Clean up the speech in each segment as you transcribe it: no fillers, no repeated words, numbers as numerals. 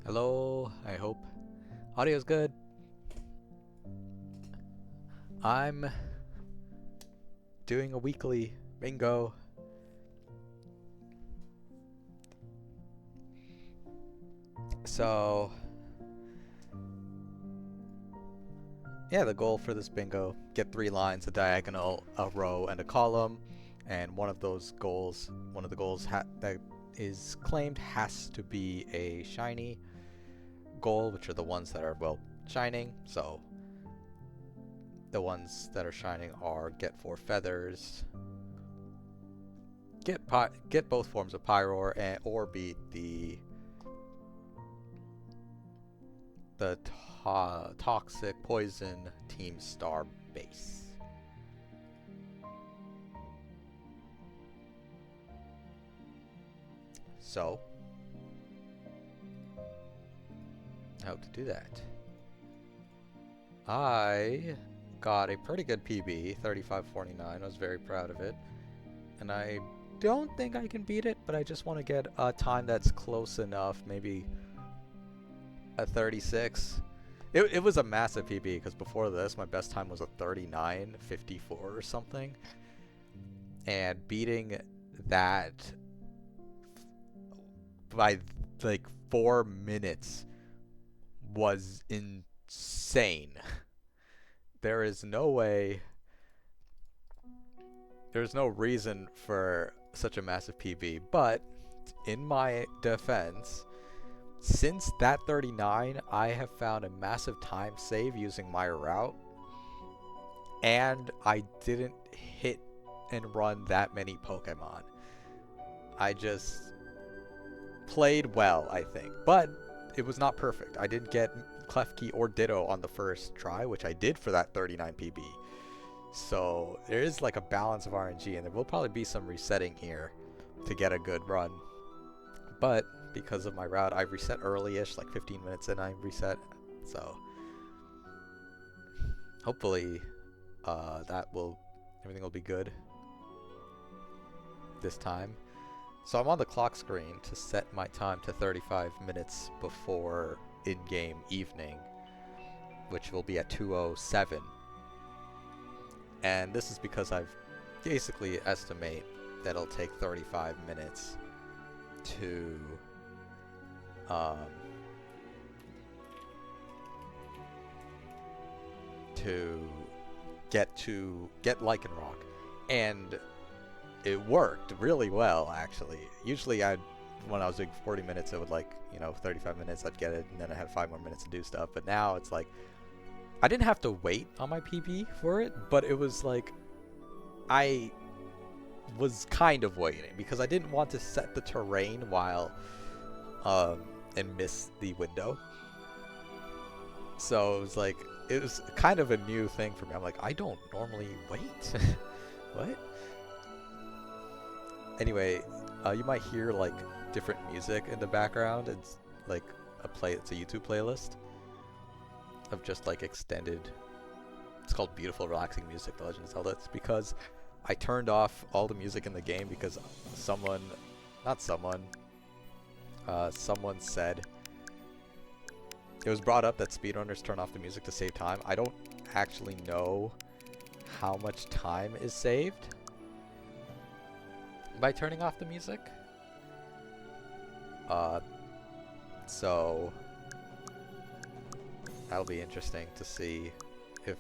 Hello, I hope audio's good. I'm doing a weekly bingo. So, yeah, the goal for this bingo, get 3 lines, a diagonal, a row, and a column. And one of the goals that is claimed has to be a shiny goal, which are the ones that are, well, shining. So, the ones that are shining are get 4 feathers, get both forms of pyro, or beat the toxic poison team star base. So, how to do that? I got a pretty good PB, 35.49. I was very proud of it. And I don't think I can beat it, but I just want to get a time that's close enough, maybe a 36. It was a massive PB because before this, my best time was a 39.54 or something. And beating that by like 4 minutes was insane. There is no way, there's no reason for such a massive PB, but in my defense, since that 39, I have found a massive time save using my route, and I didn't hit and run that many Pokemon. I just played well, I think, but it was not perfect. I didn't get Klefki or Ditto on the first try, which I did for that 39 PB. So there is like a balance of RNG, and there will probably be some resetting here to get a good run. But because of my route, I reset early-ish, like 15 minutes in I reset. So hopefully everything will be good this time. So I'm on the clock screen to set my time to 35 minutes before in-game evening, which will be at 2:07. And this is because I've basically estimate that it'll take 35 minutes to get Lycanroc, and it worked really well actually. Usually when I was doing 40 minutes, it would 35 minutes I'd get it, and then I had 5 more minutes to do stuff. But now it's like I didn't have to wait on my PB for it, but it was like I was kind of waiting because I didn't want to set the terrain while and miss the window. So it was kind of a new thing for me. I'm like, I don't normally wait. What? Anyway, you might hear like different music in the background. It's like it's a YouTube playlist of just like extended. It's called Beautiful Relaxing Music, The Legend of Zelda. It's because I turned off all the music in the game because someone said it was brought up that speedrunners turn off the music to save time. I don't actually know how much time is saved by turning off the music. So that'll be interesting to see if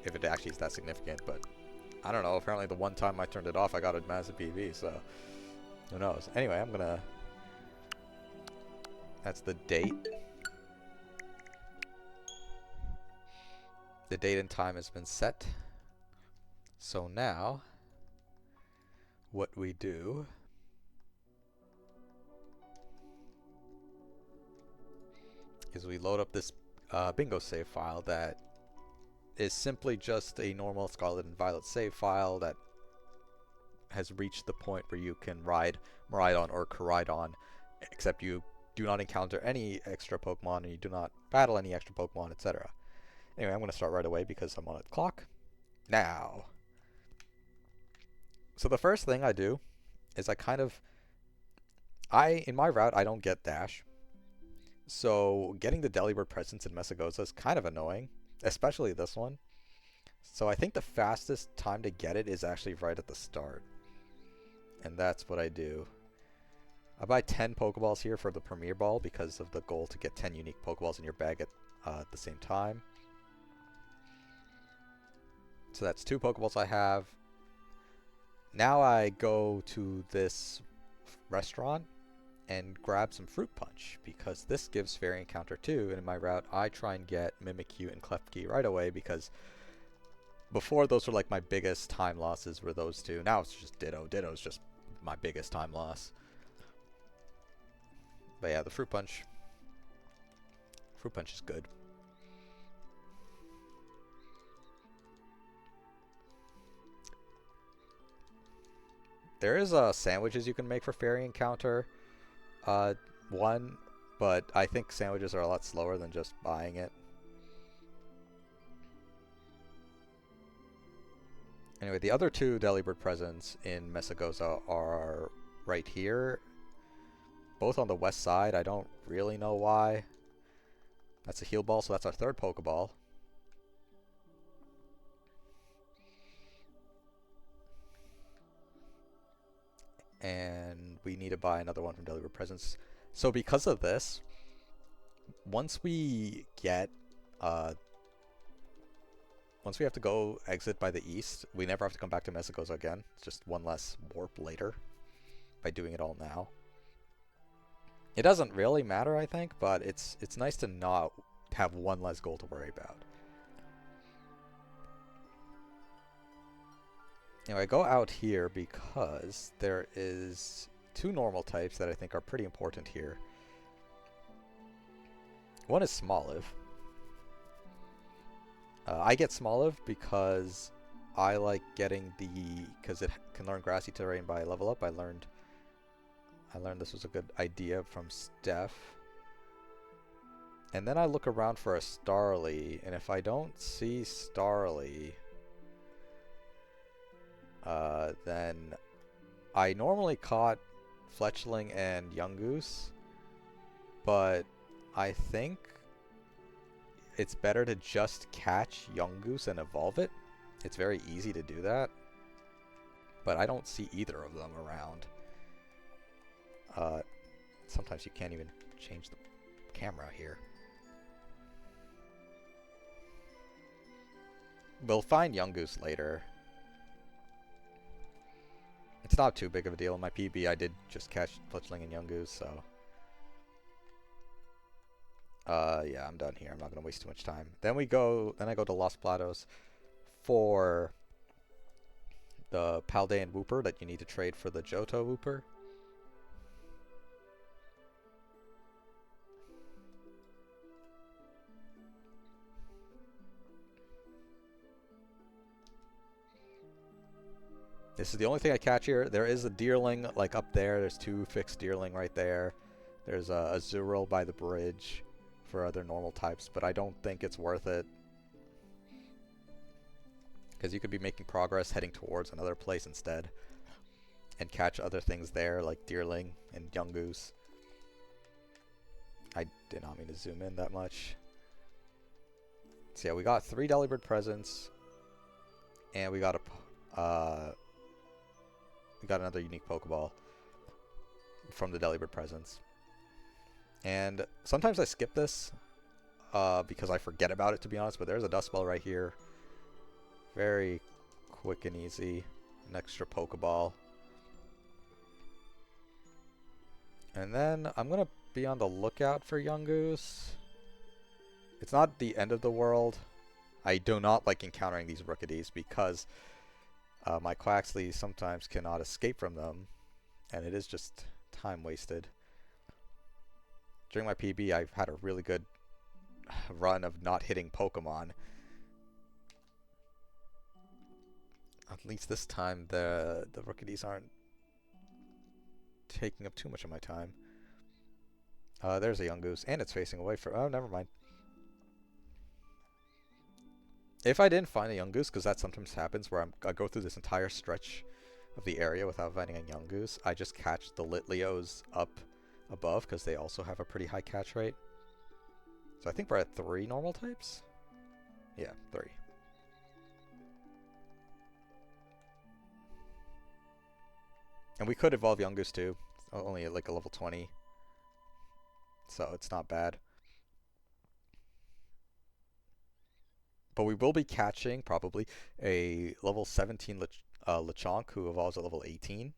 it actually is that significant, but I don't know. Apparently the one time I turned it off, I got a massive PV, so who knows. Anyway, that's the date. The date and time has been set. So now, what we do is we load up this bingo save file that is simply just a normal Scarlet and Violet save file that has reached the point where you can ride Miraidon or Koraidon, except you do not encounter any extra Pokemon and you do not battle any extra Pokemon, etc. Anyway, I'm going to start right away because I'm on a clock. Now. So the first thing I do is in my route, I don't get dash. So getting the Delibird presents in Mesagoza is kind of annoying, especially this one. So I think the fastest time to get it is actually right at the start. And that's what I do. I buy 10 Pokeballs here for the Premier Ball because of the goal to get 10 unique Pokeballs in your bag at the same time. So that's 2 Pokeballs I have. Now I go to this restaurant and grab some Fruit Punch because this gives Fairy Encounter too. And in my route, I try and get Mimikyu and Klefki right away because before those were like my biggest time losses were those two. Now it's just Ditto. Ditto's just my biggest time loss. But yeah, the Fruit Punch is good. There is sandwiches you can make for Fairy Encounter 1, but I think sandwiches are a lot slower than just buying it. Anyway, the other 2 Delibird presents in Mesagoza are right here. Both on the west side. I don't really know why. That's a Heal Ball, so that's our 3rd Pokeball. And we need to buy another one from Delibird Presents. So because of this, once we get once we have to go exit by the east, we never have to come back to Mesagoza again. It's just one less warp later by doing it all now. It doesn't really matter, I think, but it's nice to not have one less goal to worry about. Anyway, I go out here because there is 2 normal types that I think are pretty important here. One is Smoliv. I get Smoliv because I like getting because it can learn grassy terrain by level up. I learned this was a good idea from Steph. And then I look around for a Starly, and if I don't see Starly, then I normally caught Fletchling and Yungoos, but I think it's better to just catch Yungoos and evolve it. It's very easy to do that, but I don't see either of them around. Sometimes you can't even change the camera here. We'll find Yungoos later. It's not too big of a deal. In my PB, I did just catch Fletchling and Yungoos, so... yeah, I'm done here. I'm not going to waste too much time. Then I go to Los Platos for the Paldean Wooper that you need to trade for the Johto Wooper. This is the only thing I catch here. There is a Deerling, like, up there. There's 2 fixed Deerling right there. There's a Azurill by the bridge for other normal types, but I don't think it's worth it. Because you could be making progress heading towards another place instead. And catch other things there, like Deerling and Yungoos. I did not mean to zoom in that much. So yeah, we got 3 Delibird presents. And we got another unique Pokeball from the Delibird presents. And sometimes I skip this because I forget about it, to be honest, but there's a Dust Ball right here. Very quick and easy. An extra Pokeball. And then I'm going to be on the lookout for Yungoos. It's not the end of the world. I do not like encountering these Rookies because my Quaxley sometimes cannot escape from them, and it is just time wasted. During my PB, I've had a really good run of not hitting Pokemon. At least this time, the Rookies aren't taking up too much of my time. There's a Yungoos, and it's facing away from... Oh, never mind. If I didn't find a Yungoos, because that sometimes happens, where I go through this entire stretch of the area without finding a Yungoos, I just catch the Litleos up above, because they also have a pretty high catch rate. So I think we're at 3 normal types? Yeah, 3. And we could evolve Yungoos too. Only at like a level 20. So it's not bad. But we will be catching, probably, a level 17 Lechonk who evolves at level 18.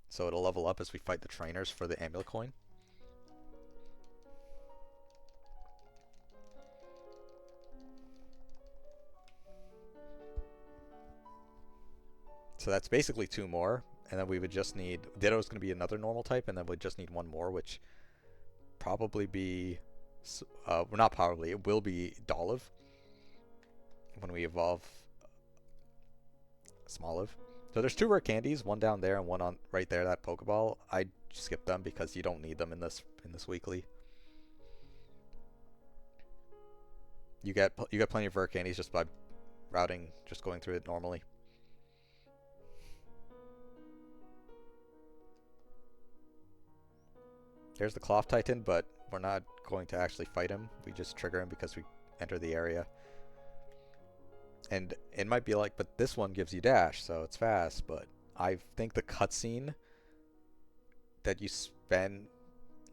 So it'll level up as we fight the trainers for the amulet coin. So that's basically 2 more. And then we would just need... Ditto's going to be another normal type, and then we'd just need 1 more, which probably be... well, not probably, it will be Dolive when we evolve Smoliv. So there's 2 rare candies, one down there and one on right there, that Pokeball. I skipped them because you don't need them in this weekly. You get plenty of rare candies just by routing, just going through it normally. There's the Cloth Titan, but we're not going to actually fight him. We just trigger him because we enter the area. And it might be like, but this one gives you dash, so it's fast. But I think the cutscene that you spend,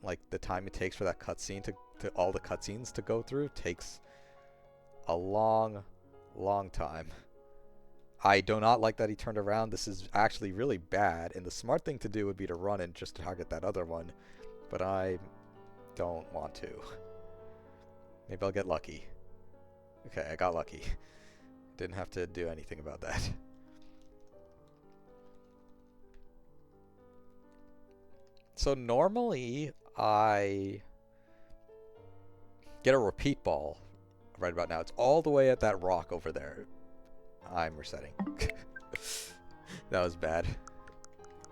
like the time it takes for that cutscene to all the cutscenes to go through, takes a long time. I do not like that he turned around. This is actually really bad, and the smart thing to do would be to run and just target that other one. But I don't want to. Maybe I'll get lucky. Okay, I got lucky. Didn't have to do anything about that. So normally I get a repeat ball right about now. It's all the way at that rock over there. I'm resetting. That was bad.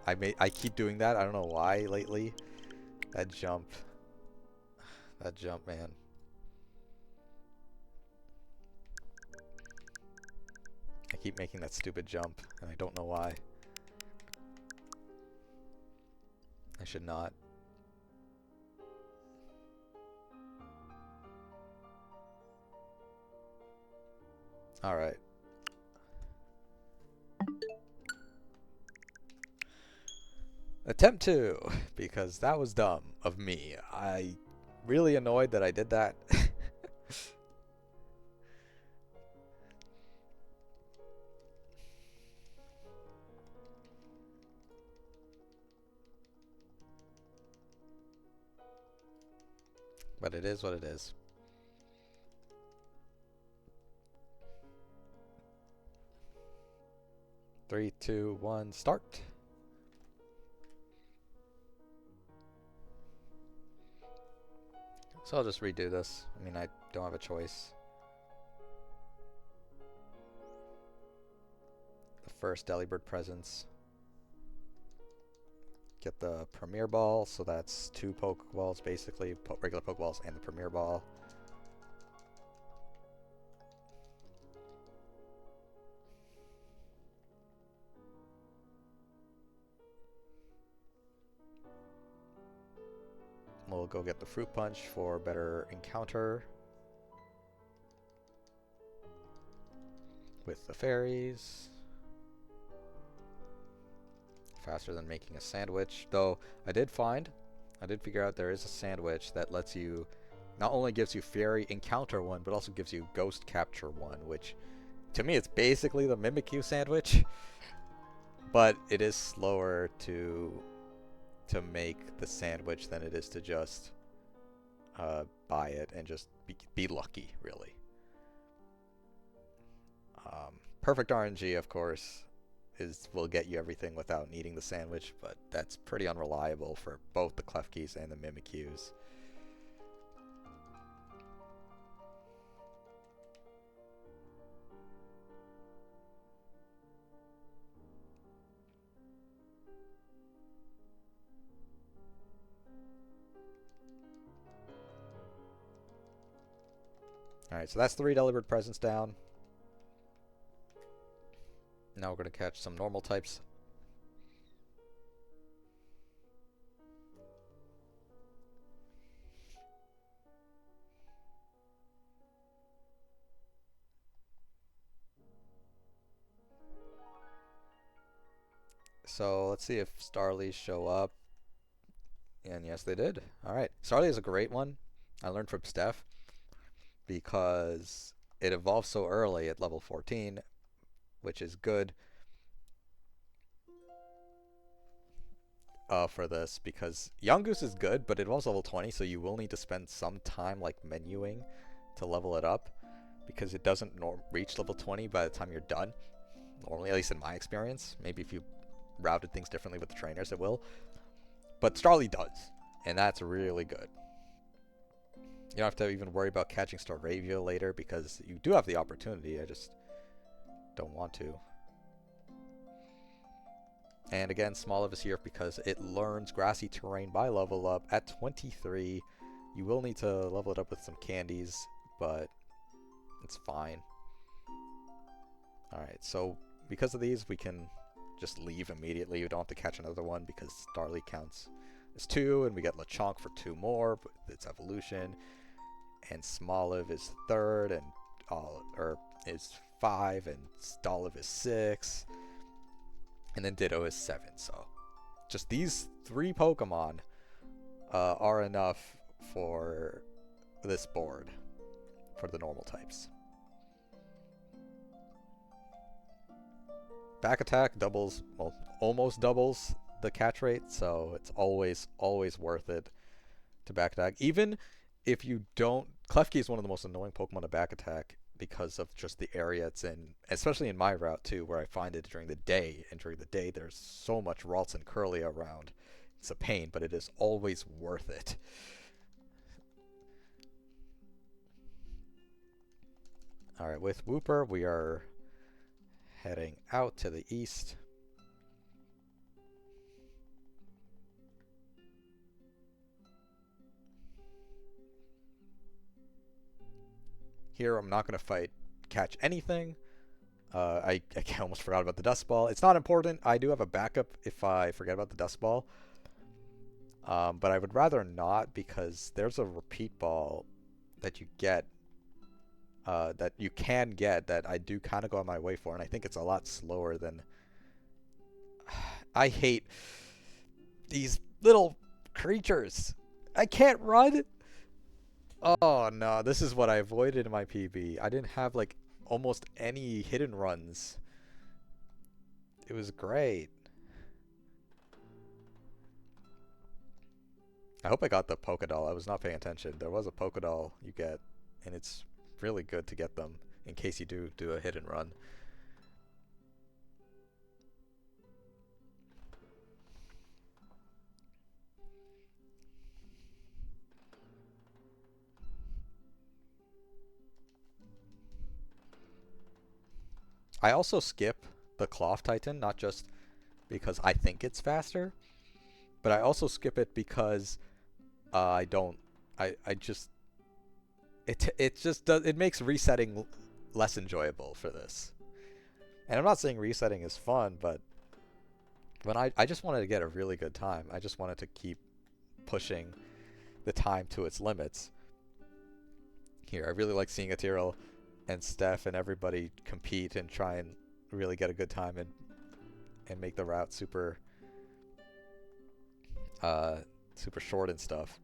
I keep doing that. I don't know why lately. That jump, man. I keep making that stupid jump, and I don't know why. I should not. Alright. Attempt 2, because that was dumb of me. I really annoyed that I did that. But it is what it is. Three, two, one, start. So I'll just redo this. I mean, I don't have a choice. The first Delibird presence. Get the Premier Ball, so that's 2 Pokeballs basically, regular Pokeballs and the Premier Ball. We'll go get the Fruit Punch for better encounter with the fairies. Faster than making a sandwich, though I did figure out there is a sandwich that lets you, not only gives you fairy encounter 1, but also gives you ghost capture 1, which to me it's basically the Mimikyu sandwich, but it is slower to make the sandwich than it is to just buy it and just be lucky, really. Perfect RNG, of course, will get you everything without needing the sandwich, but that's pretty unreliable for both the Klefkis and the Mimikyus. Alright, so that's 3 Delibird presents down. Now we're going to catch some normal types. So let's see if Starlies show up. And yes, they did. Alright. Starly is a great one. I learned from Steph because it evolves so early at level 14, which is good for this because Young Goose is good, but it evolves level 20, so you will need to spend some time like menuing to level it up because it doesn't reach level 20 by the time you're done. Normally, at least in my experience. Maybe if you routed things differently with the trainers, it will. But Starly does, and that's really good. You don't have to even worry about catching Staravia later because you do have the opportunity. I just don't want to. And again, Smoliv is here because it learns grassy terrain by level up at 23. You will need to level it up with some candies, but it's fine. Alright, so because of these, we can just leave immediately. You don't have to catch another one because Starly counts as 2, and we get Lechonk for 2 more with its evolution. And Smoliv is 3rd, and is 5, and Stoliv is 6. And then Ditto is 7, so just these 3 Pokemon are enough for this board for the normal types. Back attack doubles, well, almost doubles the catch rate, so it's always worth it to back attack. Even if you don't, Klefki is one of the most annoying Pokemon to back attack because of just the area it's in, especially in my route too, where I find it during the day, and during the day there's so much Ralts and Curly around. It's a pain, but it is always worth it. Alright, with Wooper, we are heading out to the east. Here, I'm not going to catch anything. I almost forgot about the Dust Ball. It's not important. I do have a backup if I forget about the Dust Ball. But I would rather not because there's a Repeat Ball that you get, that you can get, that I do kind of go on my way for, and I think it's a lot slower than... I hate these little creatures. I can't run. Oh no, this is what I avoided in my PB. I didn't have like almost any hidden runs. It was great. I hope I got the Pokédoll. I was not paying attention. There was a Pokédoll you get, and it's really good to get them in case you do a hidden run. I also skip the Cloth Titan, not just because I think it's faster, but I also skip it because I just it just does, it makes resetting less enjoyable for this. And I'm not saying resetting is fun, but when I just wanted to get a really good time. I just wanted to keep pushing the time to its limits. Here, I really like seeing Atyrel and Steph and everybody compete and try and really get a good time and make the route super super short and stuff.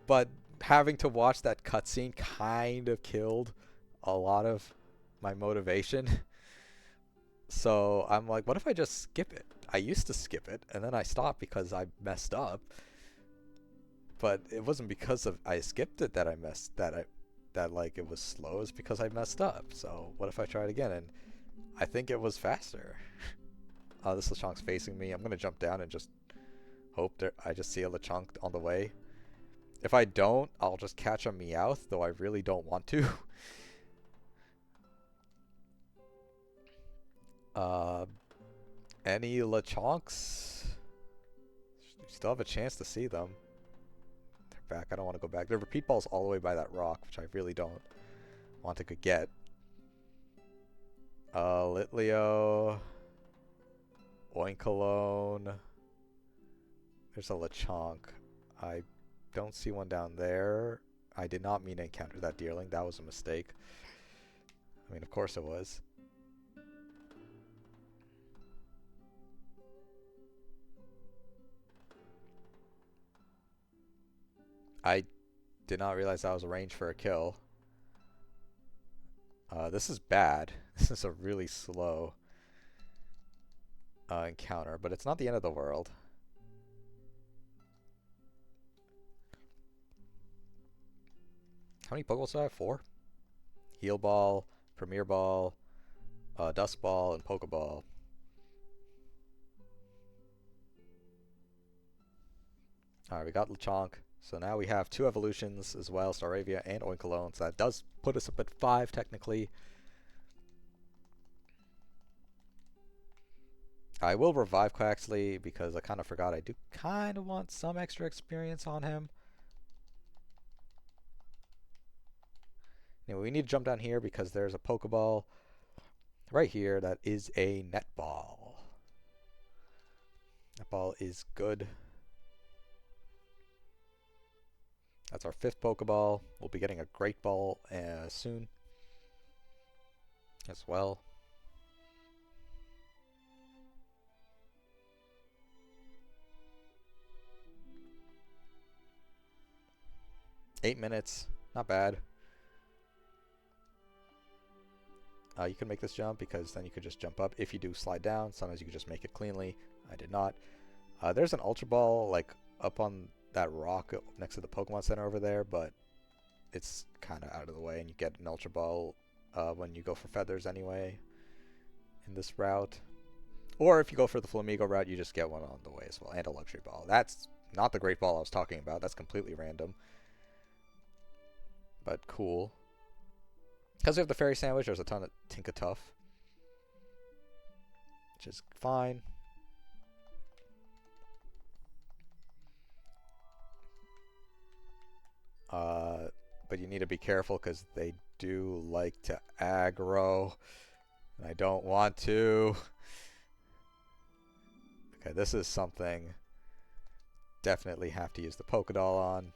But having to watch that cutscene kind of killed a lot of my motivation. So I'm like, what if I just skip it? I used to skip it, and then I stopped because I messed up. But it wasn't because of I skipped it that I messed that like it was slow. It's because I messed up. So what if I try it again? And I think it was faster. This Lechonk's facing me. I'm gonna jump down and just hope I just see a Lechonk on the way. If I don't, I'll just catch a Meowth, though I really don't want to. Any Lechonks? You still have a chance to see them. They're back. I don't want to go back. The Repeat Ball's all the way by that rock, which I really don't want to get. Litleo. Oinkologne. There's a Lechonk. I don't see one down there. I did not mean to encounter that Deerling. That was a mistake. I mean, of course it was. I did not realize that was a range for a kill. This is bad. This is a really slow encounter, but it's not the end of the world. How many Pokeballs do I have? 4? Heal Ball, Premier Ball, Dust Ball, and Pokeball. Alright, we got Lechonk. So now we have 2 evolutions as well, Staravia and Oinkologne. So that does put us up at 5 technically. I will revive Quaxley because I kind of forgot I do kind of want some extra experience on him. Anyway, we need to jump down here because there's a Pokeball right here that is a Netball. Netball is good. That's our 5th Pokeball. We'll be getting a Great Ball soon as well. Eight minutes, not bad. You can make this jump because then you could just jump up. If you do slide down, sometimes you could just make it cleanly. I did not. There's an Ultra Ball like up on that rock next to the Pokemon Center over there, but it's kind of out of the way, and you get an Ultra Ball when you go for feathers anyway in this route. Or if you go for the Flamigo route, you just get one on the way as well, and a Luxury Ball. That's not the Great Ball I was talking about. That's completely random. But cool. Because we have the Fairy Sandwich, there's a ton of Tinkatuff, which is fine. But you need to be careful because they do like to aggro, and I don't want to. Okay, this is something definitely have to use the Pokédoll on.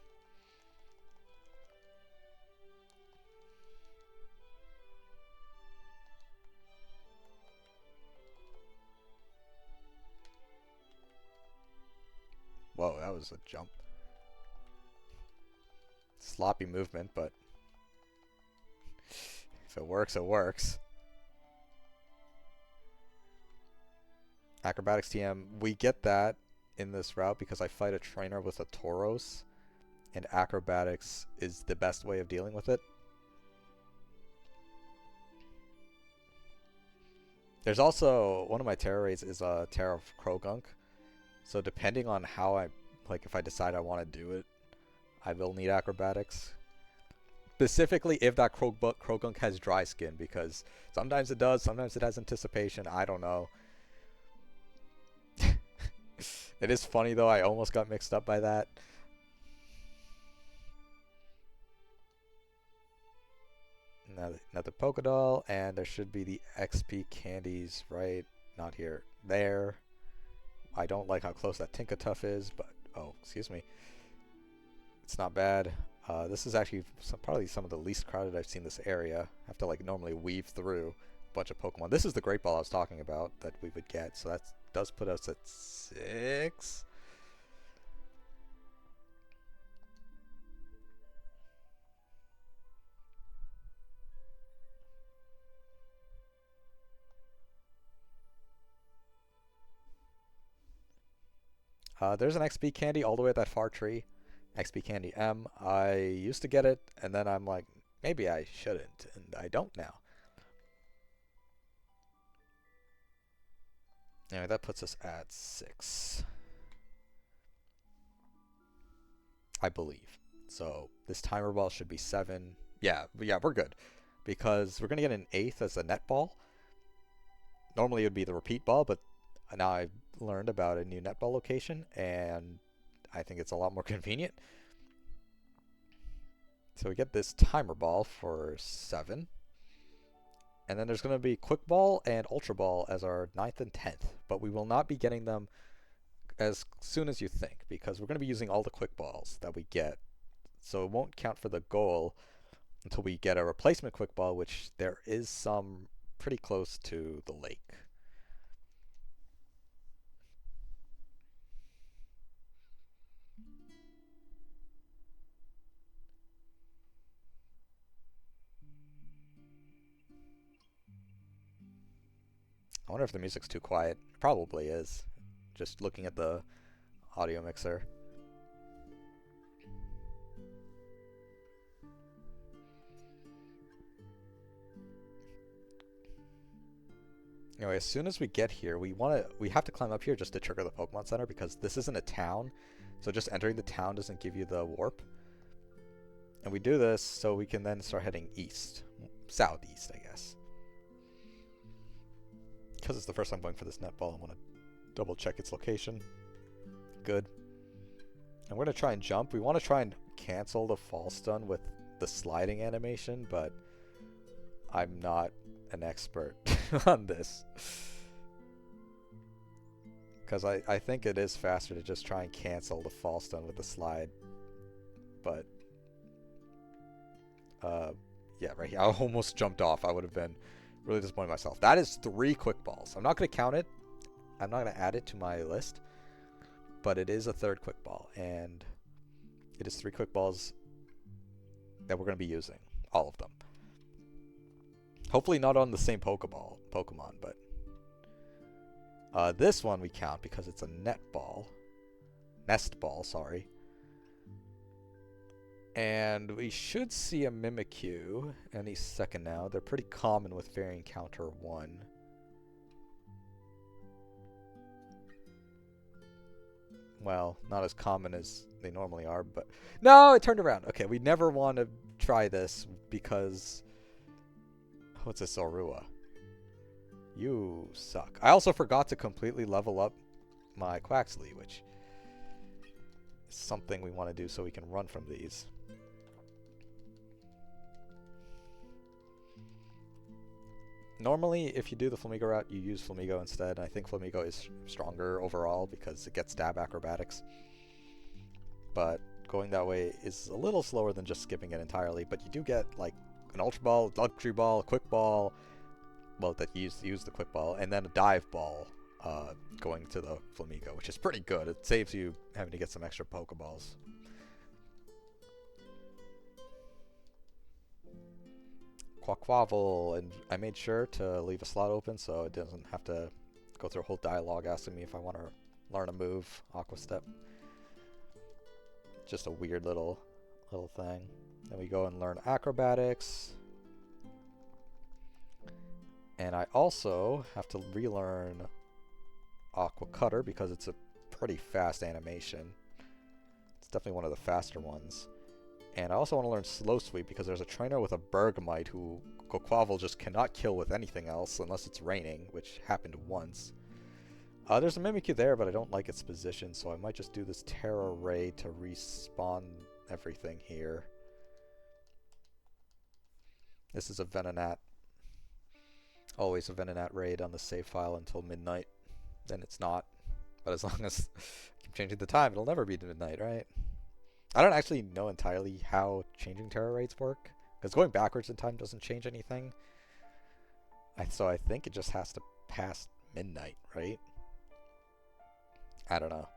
Whoa, that was a jump. Sloppy movement, but if it works, it works. Acrobatics TM, we get that in this route because I fight a trainer with a Tauros, and acrobatics is the best way of dealing with it. There's also, one of my Terra raids is a Terra of Krogunk, so depending on how if I decide I want to do it, I will need acrobatics. Specifically if that Krogunk has dry skin, because sometimes it does, sometimes it has anticipation, I don't know. It is funny though, I almost got mixed up by that. Another Pokédoll, and there should be the XP candies right, not here, there. I don't like how close that Tinkatuff is, but, oh, excuse me. It's not bad. This is actually probably some of the least crowded I've seen this area. I have to like normally weave through a bunch of Pokemon. This is the Great Ball I was talking about that we would get, so that does put us at 6. There's an XP candy all the way at that far tree. XP candy M. I used to get it, and then I'm like, maybe I shouldn't, and I don't now. Anyway, that puts us at 6. I believe. So this timer ball should be 7. Yeah, we're good. Because we're going to get an 8th as a net ball. Normally it would be the repeat ball, but now I've learned about a new netball location, and I think it's a lot more convenient. So we get this timer ball for 7. And then there's going to be Quick Ball and Ultra Ball as our 9th and 10th. But we will not be getting them as soon as you think, because we're going to be using all the Quick Balls that we get. So it won't count for the goal until we get a replacement Quick Ball, which there is some pretty close to the lake. I wonder if the music's too quiet. It probably is. Just looking at the audio mixer. Anyway, as soon as we get here, we have to climb up here just to trigger the Pokemon Center because this isn't a town. So just entering the town doesn't give you the warp. And we do this so we can then start heading east. Southeast, I guess. Because it's the first time going for this netball, I want to double check its location. Good. And we're going to try and jump. We want to try and cancel the fall stun with the sliding animation, but I'm not an expert on this. Because I think it is faster to just try and cancel the fall stun with the slide. But, yeah, right here. I almost jumped off. I would have been really disappointed in myself. That is 3 quick balls. I'm not going to count it. I'm not going to add it to my list. But it is a 3rd quick ball. And it is 3 quick balls that we're going to be using. All of them. Hopefully not on the same Pokemon, but this one we count because it's a nest ball, sorry. And we should see a Mimikyu any second now. They're pretty common with Variant Counter 1. Well, not as common as they normally are, but no, it turned around. Okay, we never want to try this because what's a Zorua? You suck. I also forgot to completely level up my Quaxley, which is something we want to do so we can run from these. Normally, if you do the Flamigo route, you use Flamigo instead. I think Flamigo is stronger overall because it gets stab acrobatics. But going that way is a little slower than just skipping it entirely. But you do get, like, an Ultra Ball, Luxury Ball, a Quick Ball, well, that you use the Quick Ball, and then a Dive Ball going to the Flamigo, which is pretty good. It saves you having to get some extra Pokeballs. Quaquaval, and I made sure to leave a slot open so it doesn't have to go through a whole dialogue asking me if I want to learn a move, Aqua Step. Just a weird little thing. Then we go and learn acrobatics. And I also have to relearn Aqua Cutter because it's a pretty fast animation. It's definitely one of the faster ones. And I also want to learn Slow Sweep because there's a trainer with a Bergmite who Quaquaval just cannot kill with anything else unless it's raining, which happened once. There's a Mimikyu there, but I don't like its position, so I might just do this Terra Ray to respawn everything here. This is a Venonat. Always a Venonat raid on the save file until midnight. Then it's not. But as long as I keep changing the time, it'll never be midnight, right? I don't actually know entirely how changing Terra raids work. Because going backwards in time doesn't change anything. So I think it just has to pass midnight, right? I don't know.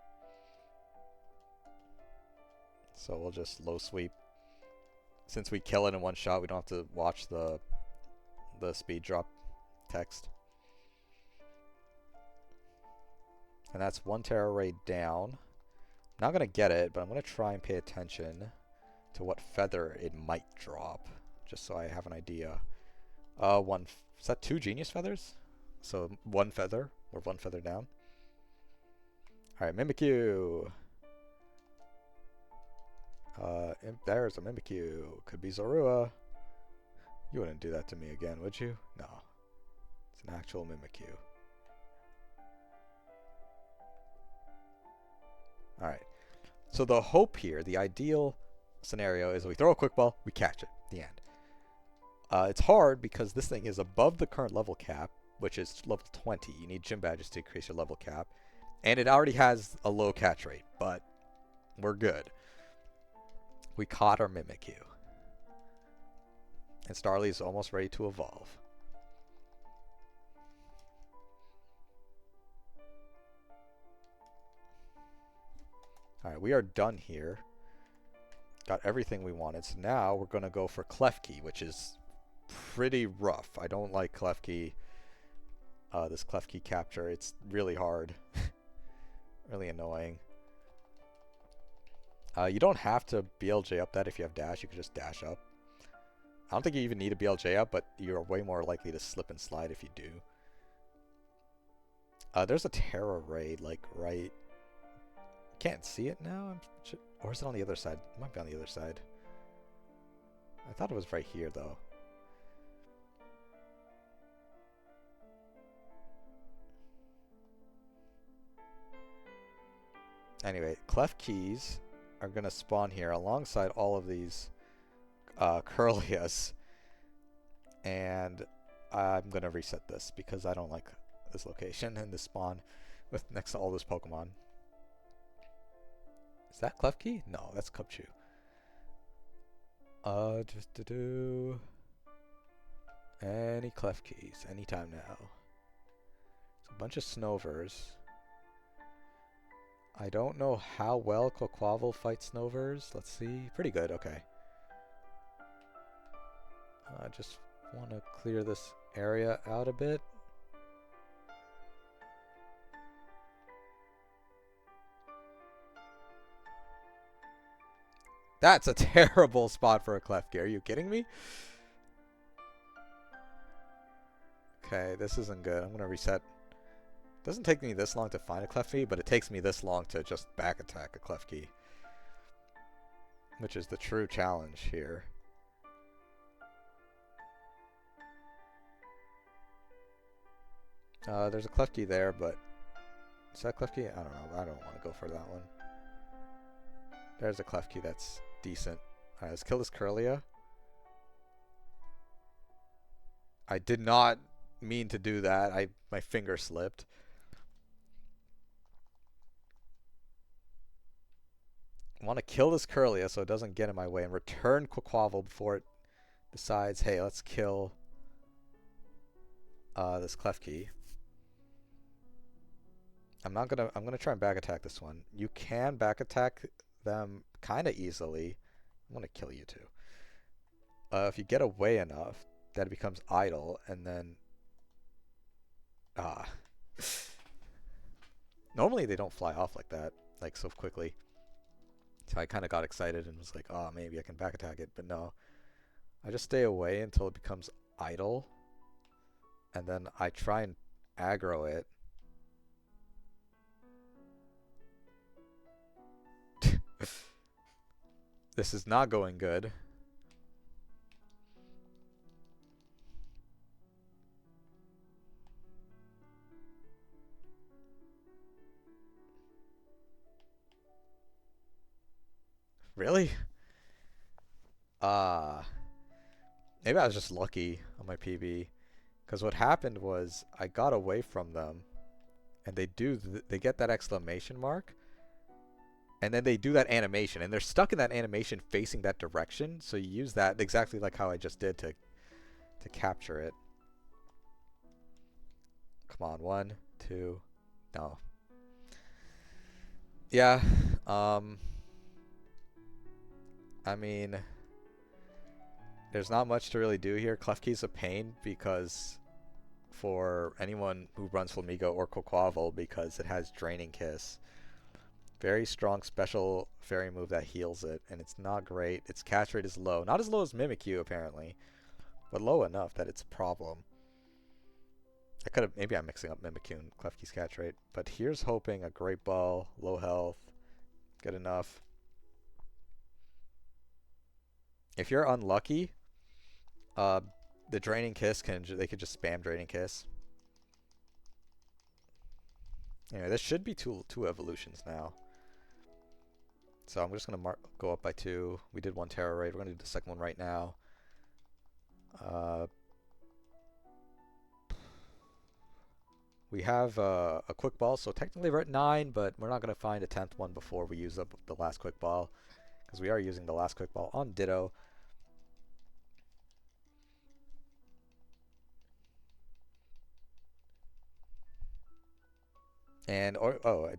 So we'll just low sweep. Since we kill it in one shot, we don't have to watch the speed drop text. And that's one Terra Raid down. I'm not going to get it, but I'm going to try and pay attention to what feather it might drop. Just so I have an idea. Is that 2 Genius Feathers? So 1 feather. We're 1 feather down. Alright, Mimikyu. There's a Mimikyu. Could be Zorua. You wouldn't do that to me again, would you? No. It's an actual Mimikyu. Alright. So the hope here, the ideal scenario is we throw a quick ball, we catch it. The end. It's hard because this thing is above the current level cap, which is level 20. You need gym badges to increase your level cap. And it already has a low catch rate, but we're good. We caught our Mimikyu. And Starly is almost ready to evolve. Alright, we are done here. Got everything we wanted. So now we're going to go for Klefki, which is pretty rough. I don't like Klefki this clef key capture. It's really hard. Really annoying. You don't have to BLJ up that if you have dash. You can just dash up. I don't think you even need a BLJ up, but you're way more likely to slip and slide if you do. There's a Terra raid, like, right... Can't see it now? Or is it on the other side? It might be on the other side. I thought it was right here, though. Anyway, clef keys are going to spawn here alongside all of these Curlias. And I'm going to reset this because I don't like this location and this spawn with next to all those Pokemon. Is that clef key? No, that's Cubchoo. Just to do any clef keys anytime now. It's a bunch of Snovers. I don't know how well Quaquaval fights Snovers. Let's see. Pretty good, okay. I just want to clear this area out a bit. That's a terrible spot for a clef key. Are you kidding me? Okay, this isn't good. I'm going to reset. Doesn't take me this long to find a clef key, but it takes me this long to just back attack a clef key. Which is the true challenge here. There's a clef key there, but... Is that clef key? I don't know. I don't want to go for that one. There's a clef key that's decent. Alright, let's kill this Curlia. I did not mean to do that. My finger slipped. I want to kill this Curlia so it doesn't get in my way and return Quaquaval before it decides, hey, let's kill this clef key. I'm gonna try and back attack this one. You can back attack them kind of easily. I'm gonna kill you too. If you get away enough, that it becomes idle, and then normally they don't fly off like that, like so quickly. So I kind of got excited and was like, oh, maybe I can back attack it, but no. I just stay away until it becomes idle, and then I try and aggro it. This is not going good. Really? Maybe I was just lucky on my PB. Because what happened was I got away from them, and they get that exclamation mark, and then they do that animation, and they're stuck in that animation facing that direction. So you use that exactly like how I just did to capture it. Come on, 1, 2, no. Yeah, I mean, there's not much to really do here. Clef Key's a pain because for anyone who runs Flamigo or Quaquaval, because it has Draining Kiss. Very strong special fairy move that heals it, and it's not great. Its catch rate is low. Not as low as Mimikyu, apparently, but low enough that it's a problem. I could have, maybe I'm mixing up Mimikyu and Klefki's catch rate, but here's hoping a Great Ball, low health, good enough. If you're unlucky, the Draining Kiss they could just spam Draining Kiss. Anyway, this should be two evolutions now. So I'm just gonna go up by 2. We did 1 Terra Raid. We're gonna do the second one right now. We have a Quick Ball, so technically we're at 9, but we're not gonna find a 10th one before we use up the last Quick Ball, because we are using the last Quick Ball on Ditto. And oh,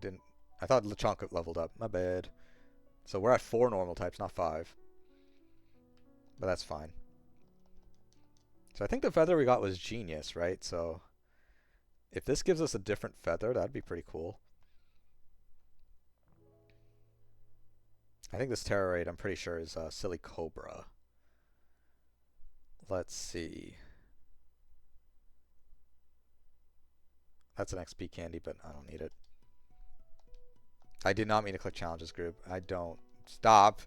I thought Lechonk leveled up. My bad. So we're at 4 normal types, not 5. But that's fine. So I think the feather we got was Genius, right? So If this gives us a different feather, that'd be pretty cool. I think this Terror Raid, I'm pretty sure, is Silly Cobra. Let's see. That's an XP candy, but I don't need it. I did not mean to click challenges group. I don't. Stop.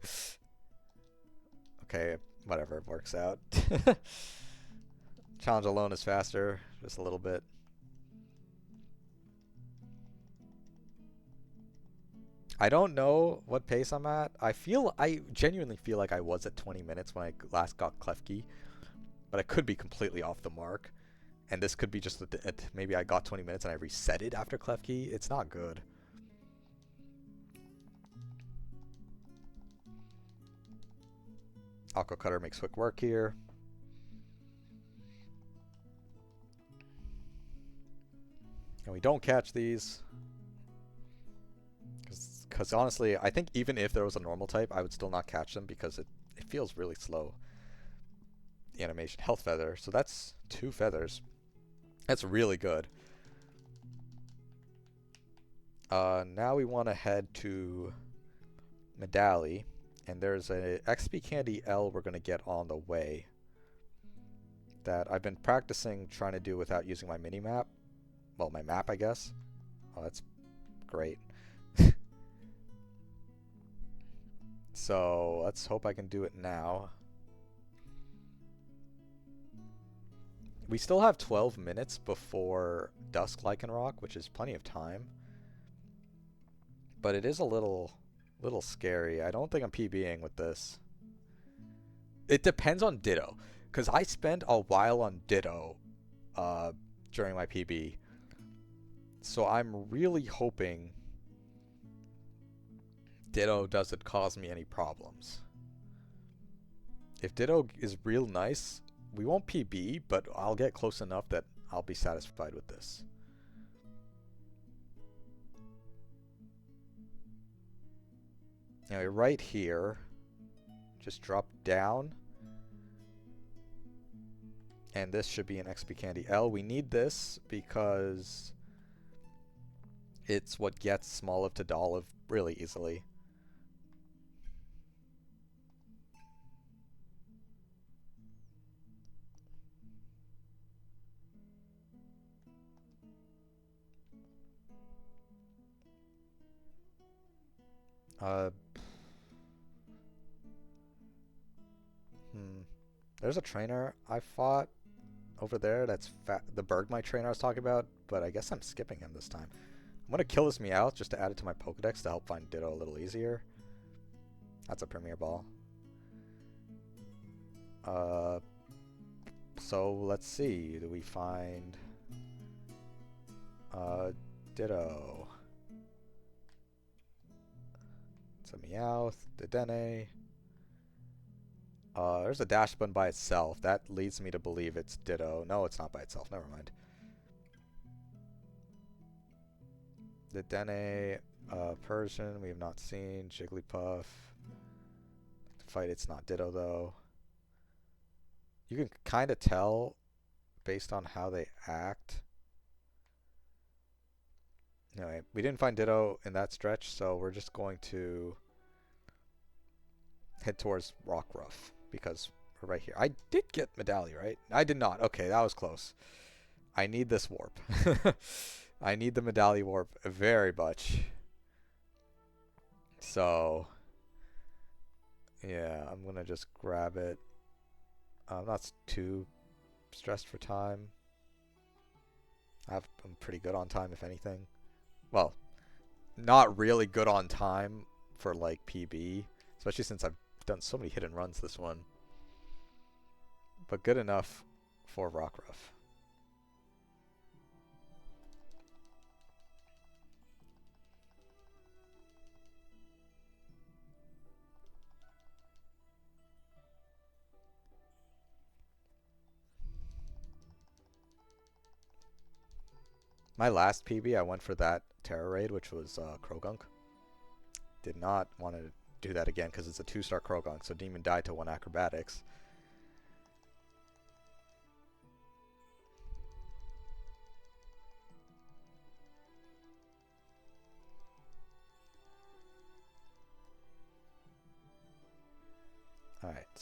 Okay, whatever, it works out. Challenge alone is faster, just a little bit. I don't know what pace I'm at. I genuinely feel like I was at 20 minutes when I last got Klefki, but I could be completely off the mark. And this could be just maybe I got 20 minutes and I reset it after Klefki. It's not good. Aqua Cutter makes quick work here. And we don't catch these. Because honestly, I think even if there was a normal type, I would still not catch them because it feels really slow. The animation. Health Feather. So that's 2 feathers. That's really good. Now we want to head to Medali. And there's a XP Candy L we're going to get on the way. That I've been practicing trying to do without using my mini-map. Well, my map, I guess. Oh, that's great. So, let's hope I can do it now. We still have 12 minutes before Dusk Lycanroc, which is plenty of time. But it is a little scary. I don't think I'm PBing with this. It depends on Ditto. Because I spent a while on Ditto during my PB. So I'm really hoping Ditto doesn't cause me any problems. If Ditto is real nice, we won't PB, but I'll get close enough that I'll be satisfied with this. Anyway, right here, just drop down. And this should be an XP Candy L. We need this because it's what gets Smoliv to Dolliv really easily. There's a trainer I fought over there that's the Bergmite trainer I was talking about, but I guess I'm skipping him this time. I'm going to kill this Meowth just to add it to my Pokedex to help find Ditto a little easier. That's a Premier Ball. So let's see. Do we find Ditto? It's a Meowth, Dedenne. There's a dash button by itself. That leads me to believe it's Ditto. No, it's not by itself. Never mind. Dedenne, Persian, we have not seen. Jigglypuff. To fight, it's not Ditto, though. You can kind of tell based on how they act. Anyway, we didn't find Ditto in that stretch, so we're just going to head towards Rockruff because we're right here. I did get Medali, right? I did not. Okay, that was close. I need this warp. I need the Medali warp very much. So, yeah, I'm going to just grab it. I'm not too stressed for time. I'm pretty good on time, if anything. Well, not really good on time for, like, PB. Especially since I've done so many hit and runs this one. But good enough for Rockruff. My last PB, I went for that Terror Raid, which was Krogunk. Did not want to do that again because it's a 2-star Krogunk, so Demon died to 1 Acrobatics.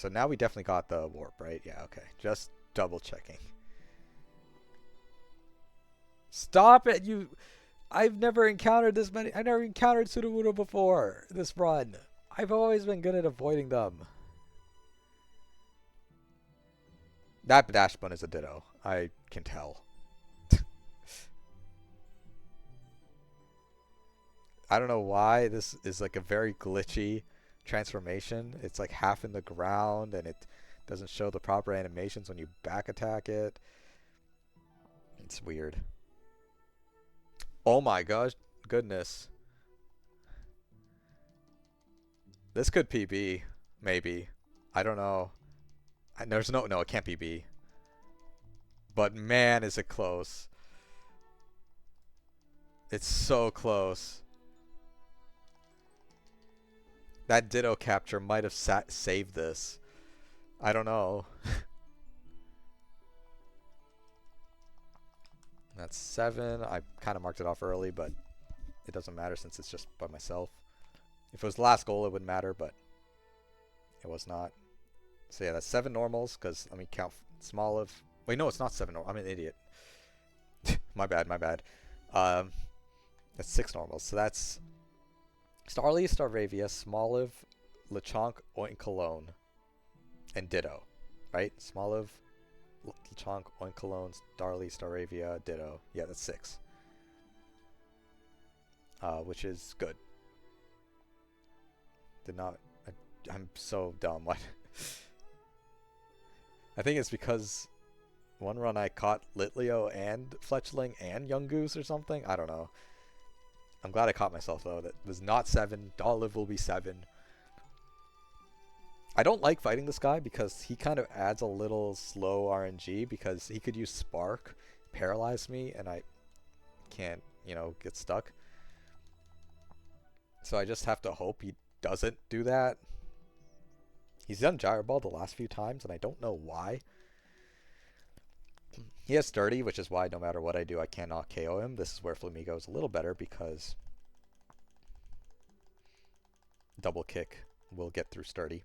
So now we definitely got the warp, right? Yeah, okay. Just double checking. Stop it, you... I've never encountered this many... I never encountered Sudowoodo before this run. I've always been good at avoiding them. That dash bun is a ditto. I can tell. I don't know why this is like a very glitchy transformation. It's like half in the ground and it doesn't show the proper animations when you back attack it. It's weird. Oh my gosh, goodness. This could PB, maybe. I don't know. There's no, it can't PB. But man, is it close. It's so close. That Ditto capture might have saved this. I don't know. That's 7. I kind of marked it off early, but it doesn't matter since it's just by myself. If it was the last goal, it would matter, but it was not. So yeah, that's 7 normals, because let me count small of... Wait, no, it's not 7 normals. I'm an idiot. my bad. That's 6 normals. So that's Starly, Staravia, Smoliv, Lechonk, Oinkologne, and Ditto, right? Smoliv, Lechonk, Oinkologne, Starly, Staravia, Ditto. Yeah, that's 6. Which is good. Did not... I'm so dumb. What? I think it's because one run I caught Litleo and Fletchling and Young Goose or something. I don't know. I'm glad I caught myself though. That was not 7. Dolliv will be 7. I don't like fighting this guy because he kind of adds a little slow RNG because he could use Spark, paralyze me, and I can't, you know, get stuck. So I just have to hope he doesn't do that. He's done Gyro Ball the last few times, and I don't know why. He has Sturdy, which is why no matter what I do, I cannot KO him. This is where Flamigo is a little better because double kick will get through Sturdy.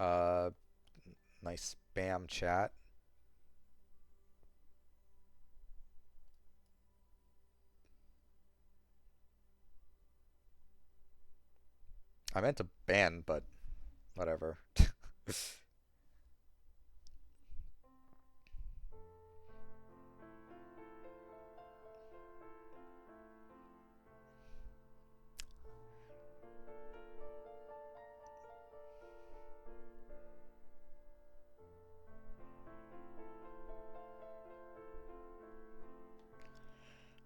Nice spam chat. I meant to ban, but whatever.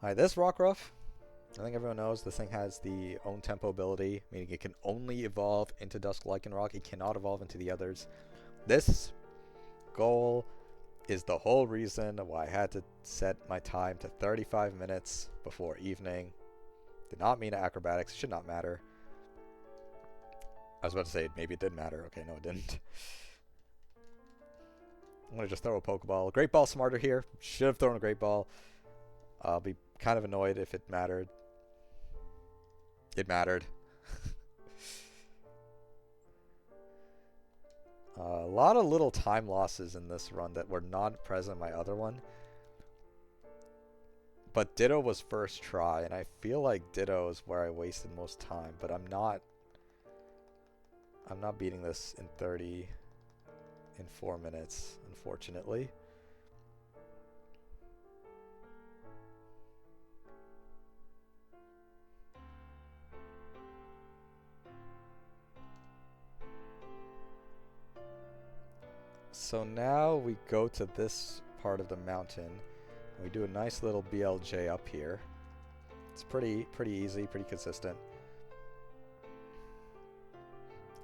Alright, this Rockruff, I think everyone knows this thing has the own tempo ability, meaning it can only evolve into Dusk Lycanroc. It cannot evolve into the others. This goal is the whole reason why I had to set my time to 35 minutes before evening. Did not mean acrobatics. Should not matter. I was about to say maybe it did matter. Okay, no it didn't. I'm going to just throw a Pokeball. Great Ball smarter here. Should have thrown a Great Ball. I'll be kind of annoyed if it mattered. It mattered. A lot of little time losses in this run that were not present in my other one. But Ditto was first try, and I feel like Ditto is where I wasted most time, but I'm not beating this in 4 minutes, unfortunately. So now we go to this part of the mountain. And we do a nice little BLJ up here. It's pretty easy, pretty consistent.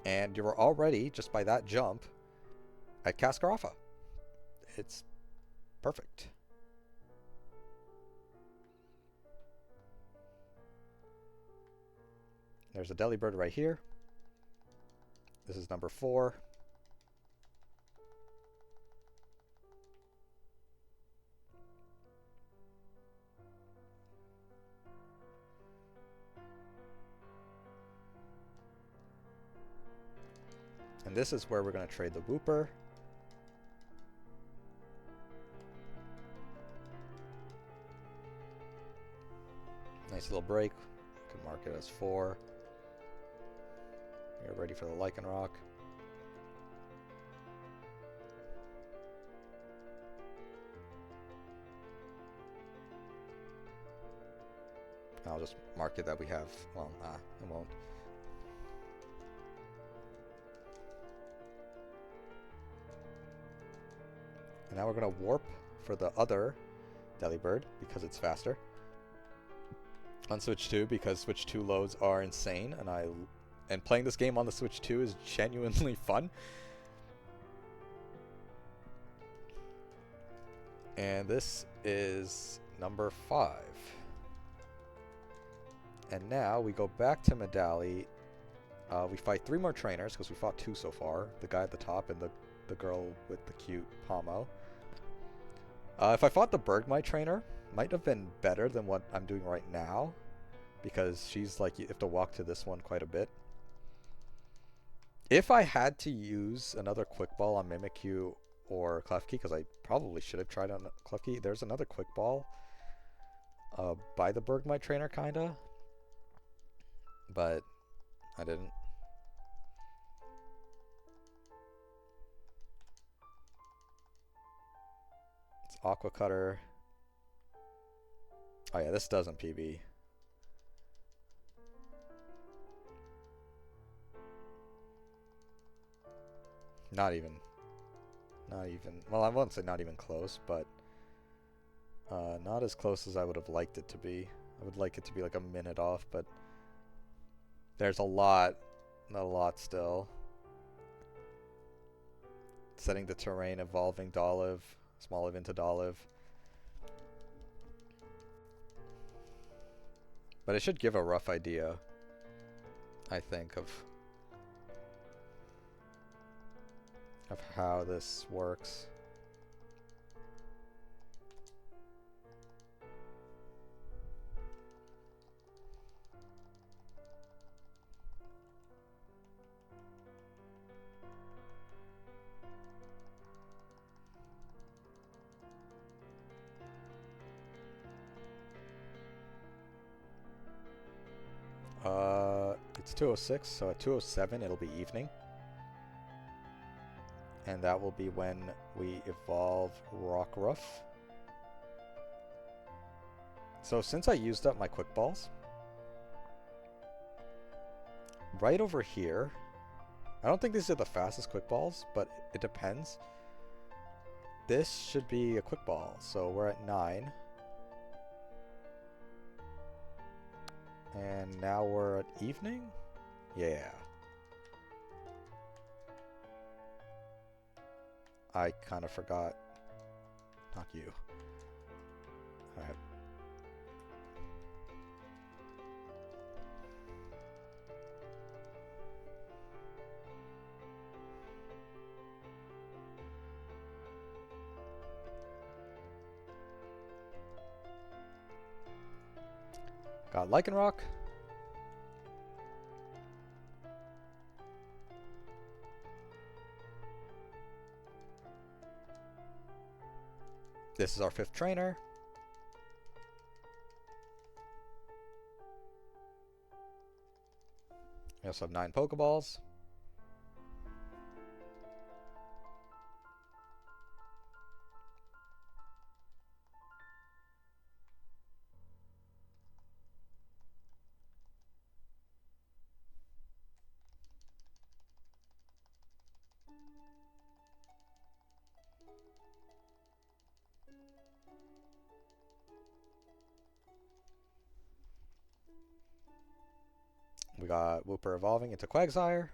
And you're already, just by that jump, at Cascaraffa. It's perfect. There's a Delibird right here. This is number 4. And this is where we're going to trade the Wooper. Nice little break. We can mark it as 4. We're ready for the Lycanroc. I'll just mark it that we have, well, nah, it won't. And now we're going to warp for the other Delibird because it's faster. On Switch 2 because Switch 2 loads are insane, and playing this game on the Switch 2 is genuinely fun. And this is number 5. And now we go back to Medali. We fight 3 more trainers because we fought 2 so far. The guy at the top and the girl with the cute Pomo. If I fought the Bergmite trainer, might have been better than what I'm doing right now. Because she's like, you have to walk to this one quite a bit. If I had to use another Quick Ball on Mimikyu or Klefki, because I probably should have tried on Klefki, there's another Quick Ball by the Bergmite trainer, kinda. But I didn't. It's Aqua Cutter. Oh yeah, this doesn't PB. Not even. Well, I won't say not even close, but not as close as I would have liked it to be. I would like it to be like a minute off, but there's a lot still. Setting the terrain, evolving Dolive, Smoliv into Dolive. But it should give a rough idea, I think, of how this works. It's 2:06, so at 2:07 it'll be evening. And that will be when we evolve Rockruff. So since I used up my Quick Balls, right over here, I don't think these are the fastest Quick Balls, but it depends. This should be a Quick Ball, so we're at 9. And now we're at evening? Yeah. I kind of forgot. Not you. Alright. Got Lycanroc. This is our 5th trainer. We also have 9 Pokeballs. We got Wooper evolving into Quagsire.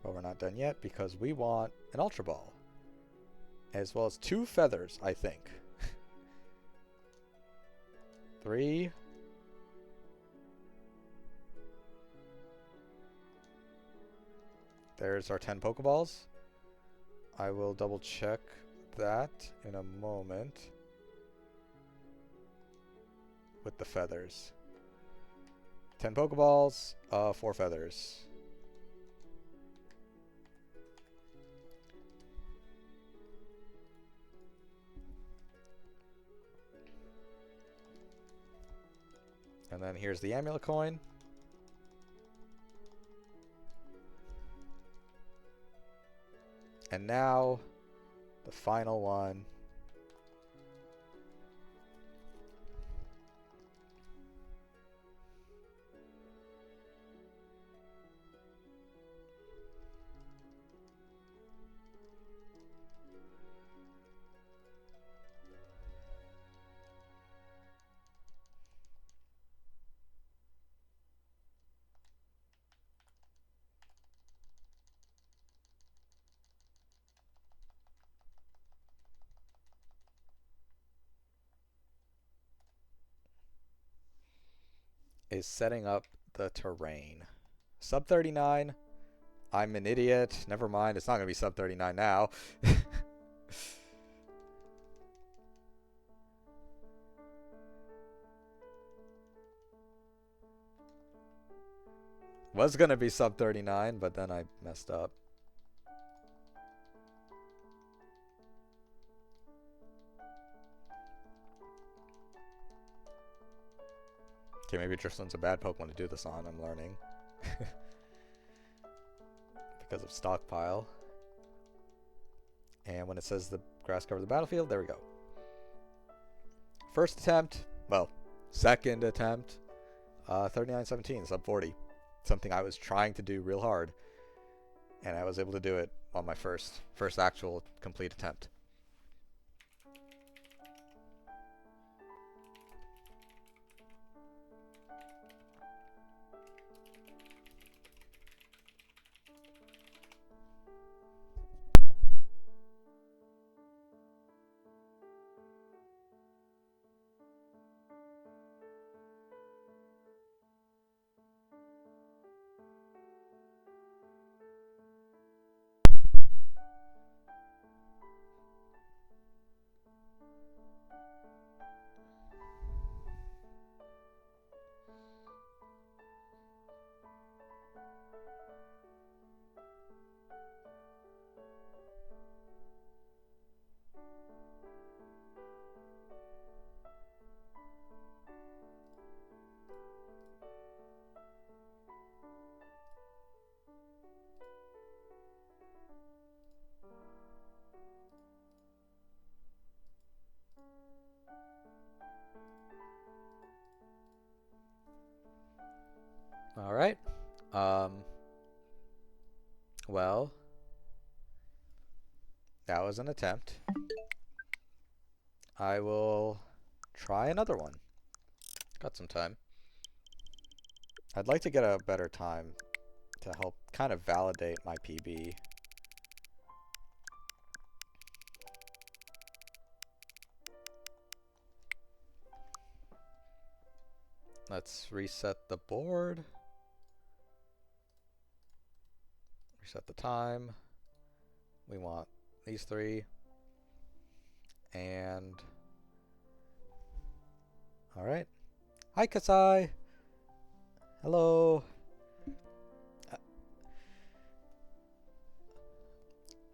But we're not done yet because we want an Ultra Ball. As well as 2 feathers, I think. 3. There's our 10 Pokeballs. I will double check that in a moment with the feathers. 10 Pokeballs, 4 feathers. And then here's the amulet coin. And now, the final one. Is setting up the terrain. Sub 39. I'm an idiot. Never mind. It's not going to be sub 39 now. Was going to be sub 39, but then I messed up. Okay, maybe Drifloon's a bad Pokemon to do this on, I'm learning. Because of stockpile. And when it says the grass covered the battlefield, there we go. First attempt, well, second attempt, 39-17, sub 40. Something I was trying to do real hard. And I was able to do it on my first actual complete attempt. All right. Well, that was an attempt. I will try another one. Got some time. I'd like to get a better time to help kind of validate my PB. Let's reset the board. Reset the time. We want these three. And all right. Hi, Kasai. Hello.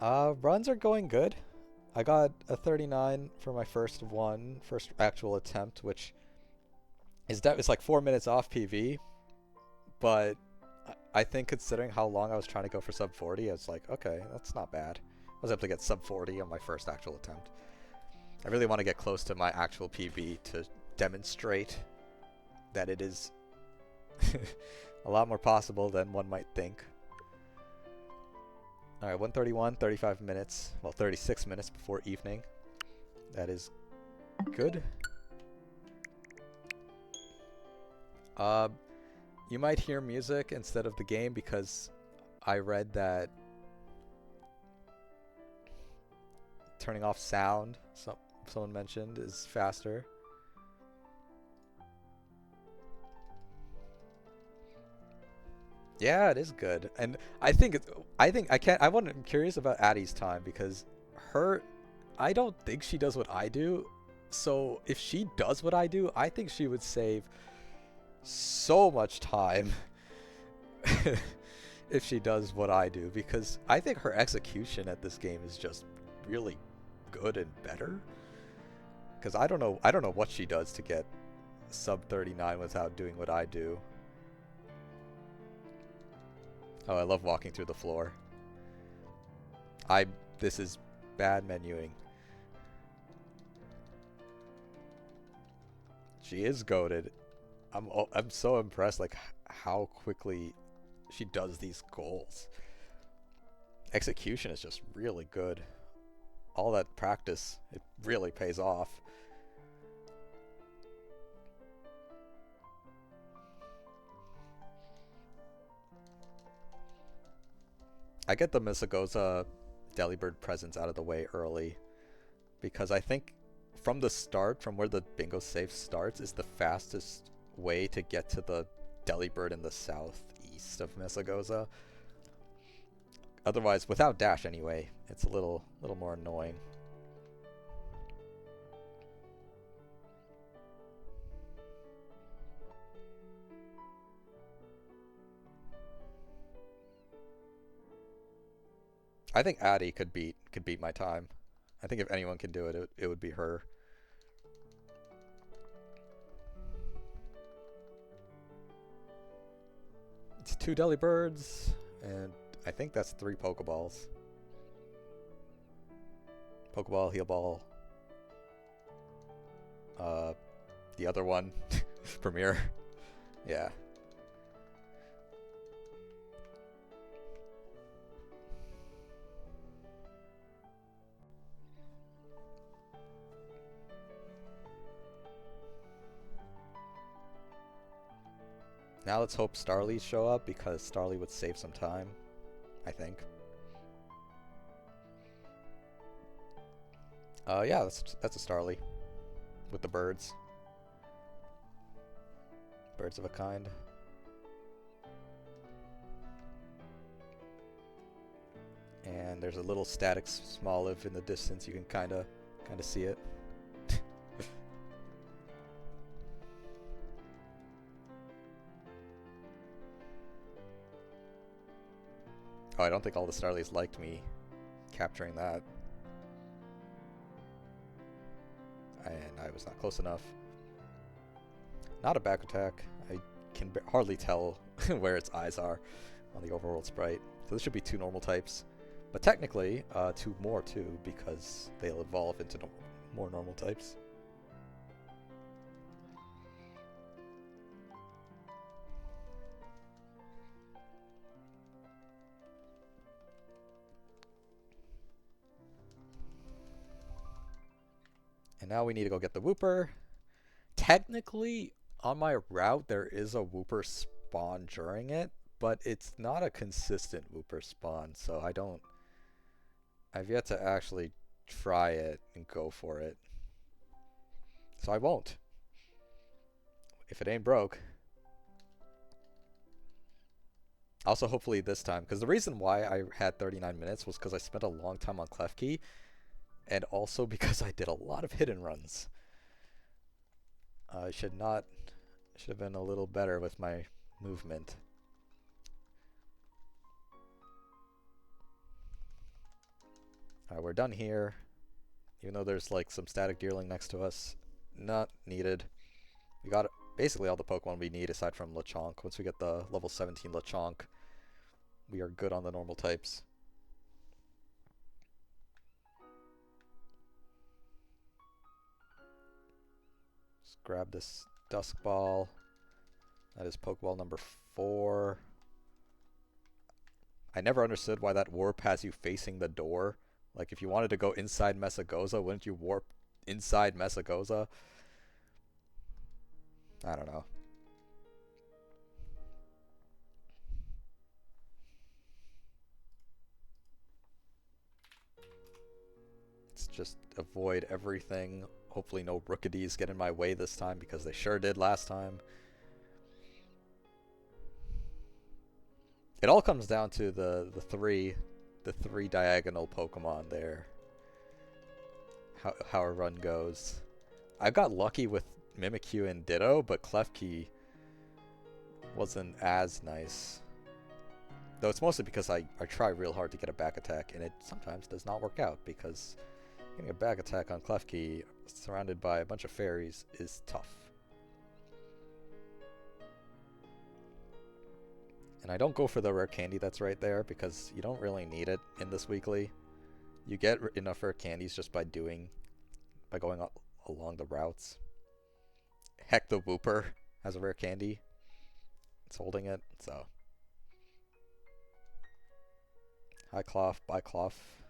Runs are going good. I got a 39 for my first actual attempt, which is it's like 4 minutes off PV, but I think considering how long I was trying to go for sub 40, it's like, okay, that's not bad. I was able to get sub 40 on my first actual attempt. I really want to get close to my actual PB to demonstrate that it is a lot more possible than one might think. Alright, 131, 35 minutes, well 36 minutes before evening. That is good. You might hear music instead of the game because I read that turning off sound, someone mentioned, is faster. Yeah, it is good, and I think I think I can't. I'm curious about Addie's time because her, I don't think she does what I do. So if she does what I do, I think she would save so much time if she does what I do because I think her execution at this game is just really good and better. Because I don't know what she does to get sub 39 without doing what I do. Oh, I love walking through the floor. This is bad menuing. She is goated. I'm so impressed like how quickly she does these goals. Execution is just really good. All that practice, it really pays off. I get the Misagoza Delibird presence out of the way early because I think from the start, from where the bingo safe starts, is the fastest way to get to the Delibird in the southeast of Misagoza. Otherwise, without dash anyway, it's a little more annoying. I think Addie could beat my time. I think if anyone can do it, it would be her. It's 2 Delibirds, and I think that's 3 Pokeballs. Pokeball, Heal Ball. The other one, Premier. Yeah. Now let's hope Starly show up because Starly would save some time, I think. Yeah, that's a Starly with the birds. Birds of a kind. And there's a little static Smoliv in the distance. You can kind of see it. Oh, I don't think all the Starlies liked me capturing that. And I was not close enough. Not a back attack. I can hardly tell where its eyes are on the overworld sprite. So this should be 2 normal types. But technically, 2 more too, because they'll evolve into more normal types. And now we need to go get the Wooper. Technically, on my route, there is a Wooper spawn during it, but it's not a consistent Wooper spawn, so I've yet to actually try it and go for it. So I won't. If it ain't broke. Also, hopefully this time, because the reason why I had 39 minutes was because I spent a long time on Klefki, and also because I did a lot of hidden runs. I should have been a little better with my movement. Alright, we're done here. Even though there's like some static deerling next to us, not needed. We got basically all the Pokemon we need aside from Lechonk. Once we get the level 17 Lechonk, we are good on the normal types. Let's grab this Dusk Ball. That is Pokeball number 4. I never understood why that warp has you facing the door. Like, if you wanted to go inside Mesagoza, wouldn't you warp inside Mesagoza? I don't know. Let's just avoid everything. Hopefully no Rookadies get in my way this time, because they sure did last time. It all comes down to the three diagonal Pokemon there. How a run goes. I got lucky with Mimikyu and Ditto, but Klefki wasn't as nice. Though it's mostly because I try real hard to get a back attack, and it sometimes does not work out, because getting a back attack on Klefki surrounded by a bunch of fairies is tough. And I don't go for the rare candy that's right there, because you don't really need it in this weekly. You get enough rare candies just by going along the routes. Heck, the Wooper has a rare candy. It's holding it, so. High Cloth, By Cloth.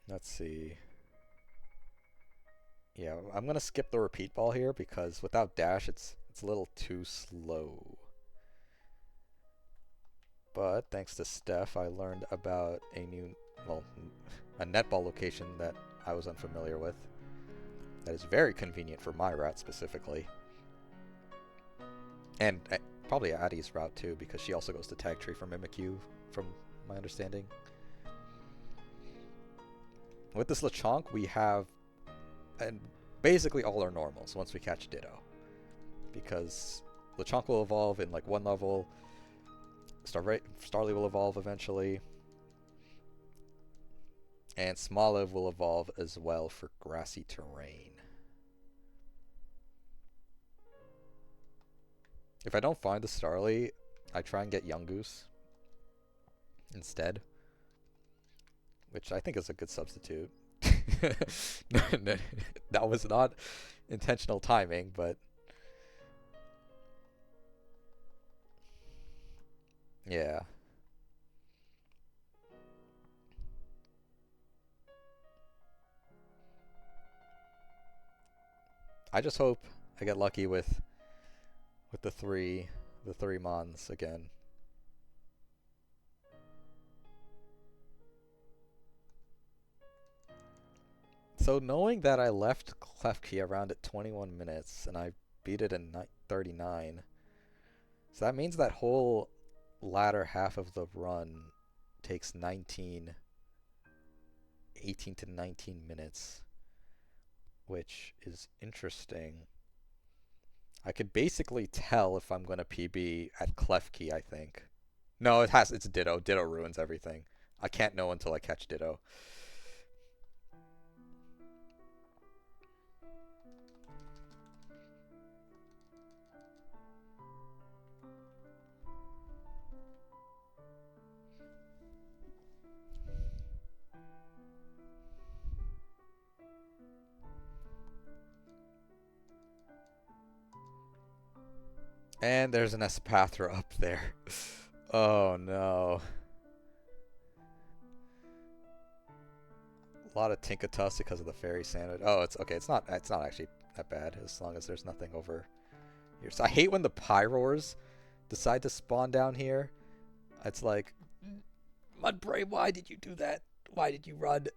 Let's see. Yeah, I'm gonna skip the repeat ball here because without dash, it's a little too slow. But thanks to Steph, I learned about a netball location that I was unfamiliar with. That is very convenient for my route specifically. And probably Addie's route too, because she also goes to Tag Tree for Mimikyu, from my understanding. With this Lechonk, we have basically all our normals once we catch Ditto. Because Lechonk will evolve in like one level, Starly will evolve eventually, and Smoliv will evolve as well for grassy terrain. If I don't find the Starly, I try and get Yungoos instead, which I think is a good substitute. That was not intentional timing, but yeah. I just hope I get lucky with the three Mons again. So knowing that I left Klefki around at 21 minutes and I beat it in 39, so that means that whole latter half of the run takes 18 to 19 minutes, which is interesting. I could basically tell if I'm going to PB at Klefki, I think. No, it's Ditto. Ditto ruins everything. I can't know until I catch Ditto. And there's an Espathra up there. Oh no. A lot of Tinkatus because of the fairy sandwich. Oh, it's okay. It's not actually that bad as long as there's nothing over here. So I hate when the Pyroars decide to spawn down here. It's like, Mudbray, why did you do that? Why did you run?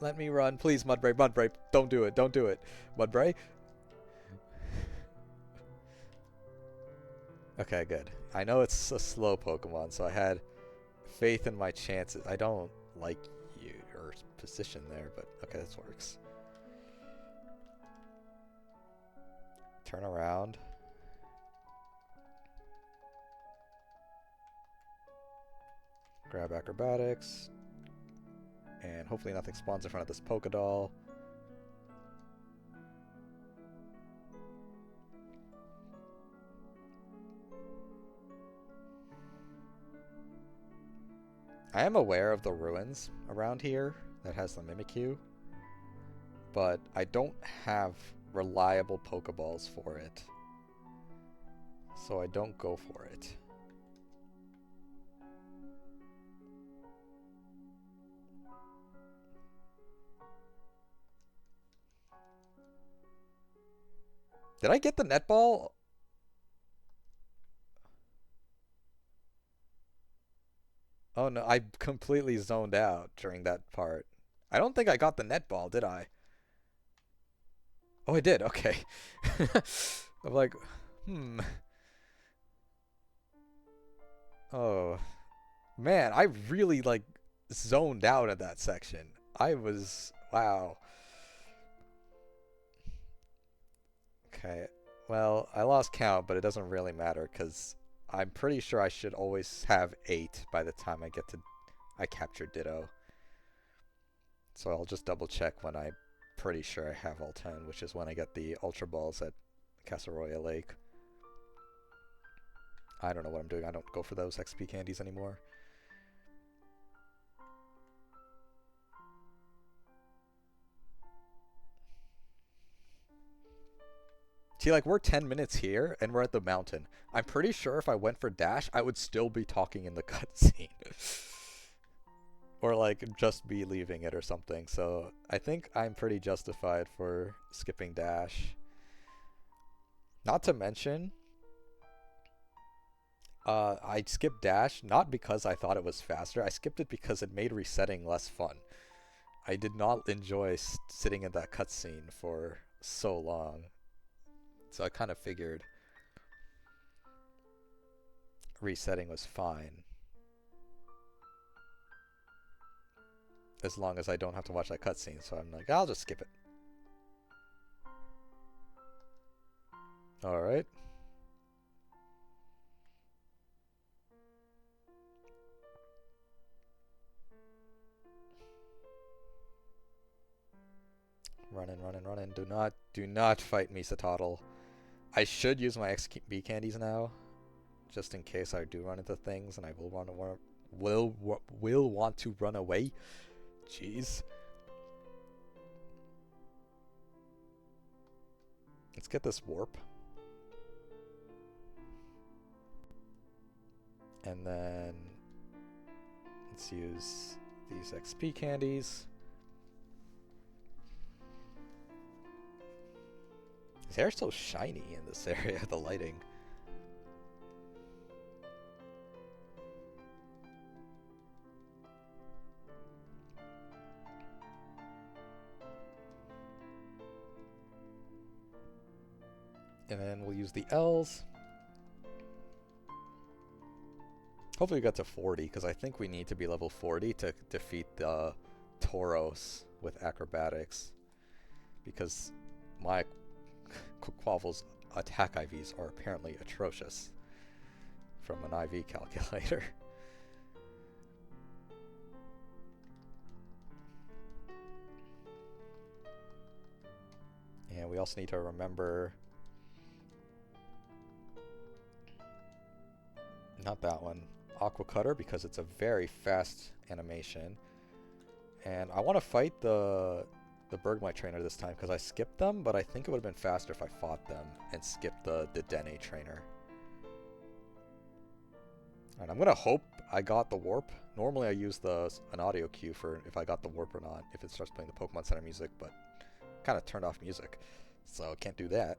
Let me run, please, Mudbray. Mudbray, don't do it. Don't do it, Mudbray. Okay, good. I know it's a slow Pokemon, so I had faith in my chances. I don't like your position there, but okay, this works. Turn around. Grab Acrobatics. And hopefully nothing spawns in front of this Pokédoll. I am aware of the ruins around here that has the Mimikyu, but I don't have reliable Pokeballs for it, so I don't go for it. Did I get the netball? Oh no, I completely zoned out during that part. I don't think I got the netball, did I? Oh, I did. Okay. I'm like, hmm. Oh, man, I really like zoned out at that section. I was, wow. Okay. Well, I lost count, but it doesn't really matter because I'm pretty sure I should always have 8 by the time I capture Ditto. So I'll just double check when I'm pretty sure I have all 10, which is when I get the Ultra Balls at Casseroya Lake. I don't know what I'm doing. I don't go for those XP candies anymore. See, like, we're 10 minutes here, and we're at the mountain. I'm pretty sure if I went for Dash, I would still be talking in the cutscene. Or, like, just be leaving it or something. So, I think I'm pretty justified for skipping Dash. Not to mention, I skipped Dash not because I thought it was faster. I skipped it because it made resetting less fun. I did not enjoy sitting in that cutscene for so long. So I kind of figured resetting was fine. As long as I don't have to watch that cutscene. So I'm like, I'll just skip it. Alright. Running, running, running. Do not fight me, Satotl. I should use my XP candies now, just in case I do run into things and I will want to run away. Jeez. Let's get this warp. And then let's use these XP candies. His hair's so shiny in this area, the lighting. And then we'll use the L's. Hopefully we get to 40, because I think we need to be level 40 to defeat the Tauros with acrobatics. Because my Quavel's attack IVs are apparently atrocious from an IV calculator. And we also need to remember... Not that one. Aqua Cutter, because it's a very fast animation. And I want to fight the Bergmite trainer this time, because I skipped them, but I think it would have been faster if I fought them and skipped the Dene trainer. And I'm going to hope I got the warp. Normally I use an audio cue for if I got the warp or not, if it starts playing the Pokemon Center music, but kind of turned off music, so I can't do that.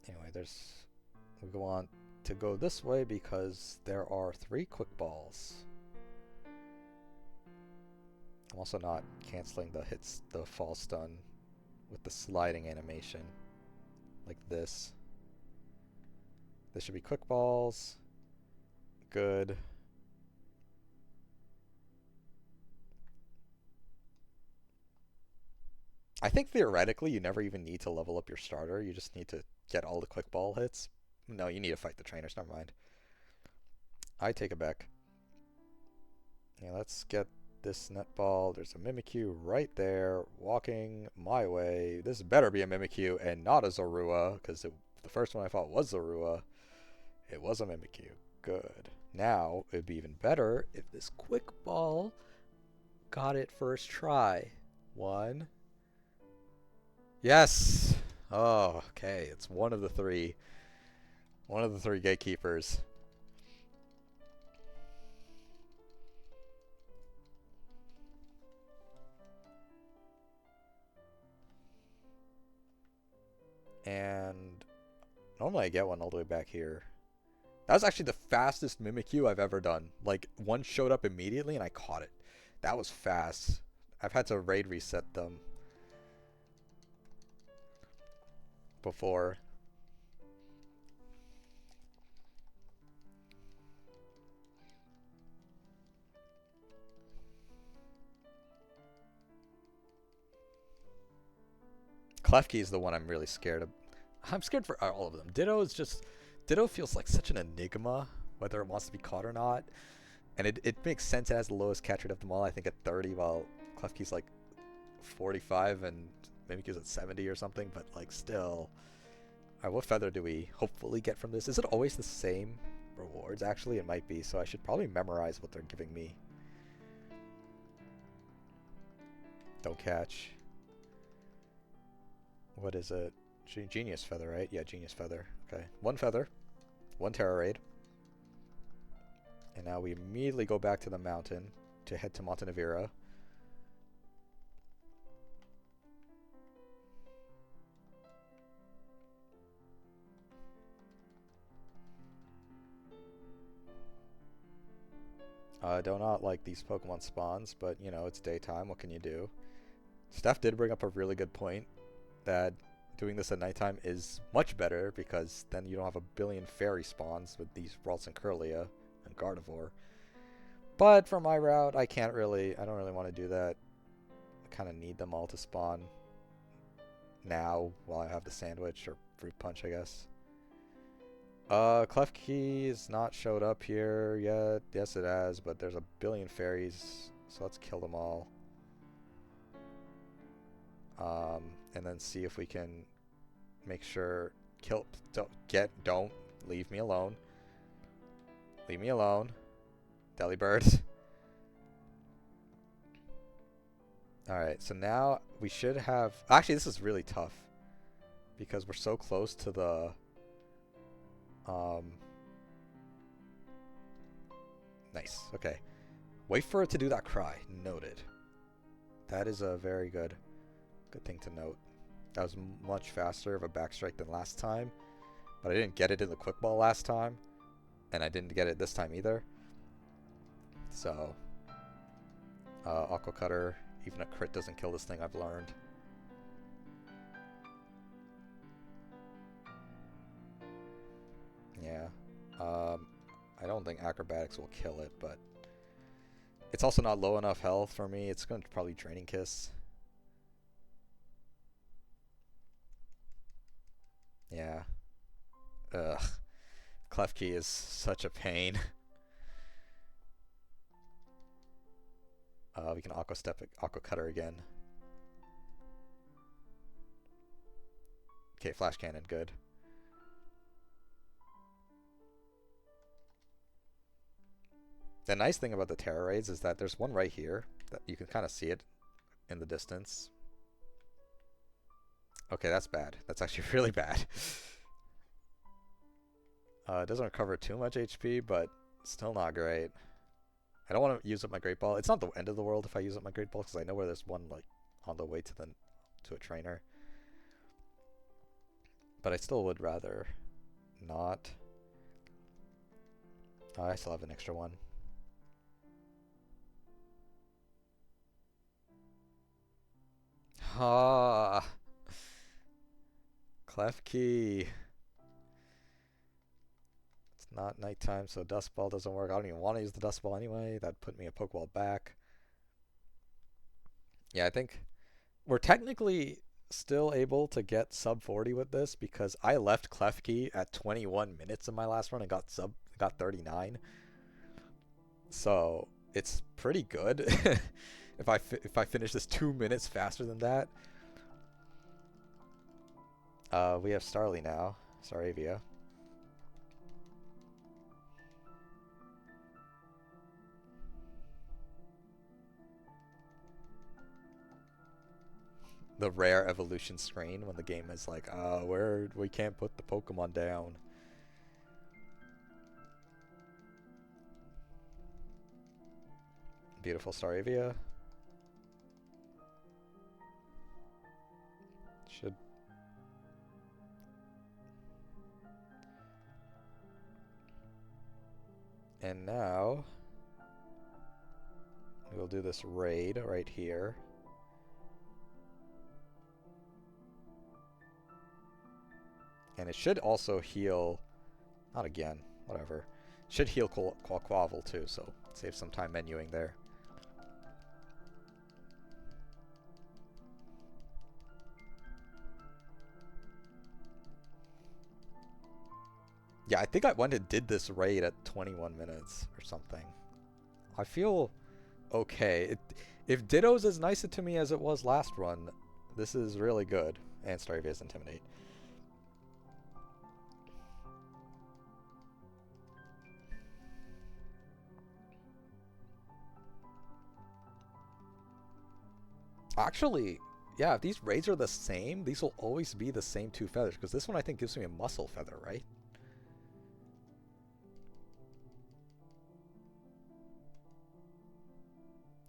Anyway, we go on to go this way because there are 3 quick balls. I'm also not canceling the fall stun with the sliding animation like this. This should be quick balls. Good. I think theoretically you never even need to level up your starter. You just need to get all the quick ball hits. No, you need to fight the trainers. Never mind. I take it back. Yeah, let's get this netball. There's a Mimikyu right there, walking my way. This better be a Mimikyu and not a Zorua, because the first one I fought was Zorua. It was a Mimikyu. Good. Now, it'd be even better if this quick ball got it first try. 1. Yes! Oh, okay. It's one of the 3. One of the 3 gatekeepers. And normally I get one all the way back here. That was actually the fastest Mimikyu I've ever done. Like, one showed up immediately and I caught it. That was fast. I've had to raid reset them before. Klefki is the one I'm really scared of. I'm scared for all of them. Ditto is just... Ditto feels like such an enigma, whether it wants to be caught or not. And it makes sense it has the lowest catch rate of them all, I think at 30, while Klefki's like 45 and maybe gives it 70 or something, but like still. Alright, what feather do we hopefully get from this? Is it always the same rewards? Actually, it might be, so I should probably memorize what they're giving me. Don't catch. What is it? Genius feather, right? Yeah, genius feather. Okay, one feather, one terror raid. And now we immediately go back to the mountain to head to Montenevera. I do not like these Pokemon spawns, but you know, it's daytime, what can you do? Steph did bring up a really good point that doing this at nighttime is much better because then you don't have a billion fairy spawns with these Ralts and Curlia and Gardevoir. But for my route, I don't really want to do that. I kind of need them all to spawn now while I have the sandwich or fruit punch, I guess. Klefki has not showed up here yet. Yes, it has, but there's a billion fairies, so let's kill them all. And then see if we can make sure don't leave me alone. Leave me alone. Delibird. Alright, so now we should have... Actually, this is really tough. Because we're so close to the... Nice, okay. Wait for it to do that cry. Noted. That is a very good thing to note. That was much faster of a backstrike than last time. But I didn't get it in the quick ball last time. And I didn't get it this time either. So... Aqua Cutter... Even a crit doesn't kill this thing, I've learned. Yeah. I don't think Acrobatics will kill it, but... It's also not low enough health for me. It's going to probably Draining Kiss. Yeah. Ugh. Klefki is such a pain. We can Aqua Cutter again. Okay, Flash Cannon, good. The nice thing about the Terror Raids is that there's one right here that you can kind of see it in the distance. Okay, that's bad. That's actually really bad. It doesn't recover too much HP, but still not great. I don't want to use up my Great Ball. It's not the end of the world if I use up my Great Ball, because I know where there's one like on the way to a trainer. But I still would rather not. Oh, I still have an extra one. Ah, Klefki. It's not nighttime, so Dust Ball doesn't work. I don't even want to use the Dust Ball anyway. That'd put me a Pokeball back. Yeah, I think we're technically still able to get sub 40 with this because I left Klefki at 21 minutes in my last run and got 39. So it's pretty good if I finish this 2 minutes faster than that. We have Starly now. Staravia. The rare evolution screen when the game is like, we can't put the Pokemon down. Beautiful Staravia. Should... And now... We'll do this raid right here. And it should also heal... Not again, whatever. Should heal Quaquaval too, so save some time menuing there. Yeah, I think I went and did this raid at 21 minutes or something. I feel okay. If Ditto's as nice to me as it was last run, this is really good. And Starvia's Intimidate. Actually, yeah, if these raids are the same, these will always be the same 2 feathers, because this one I think gives me a muscle feather, right?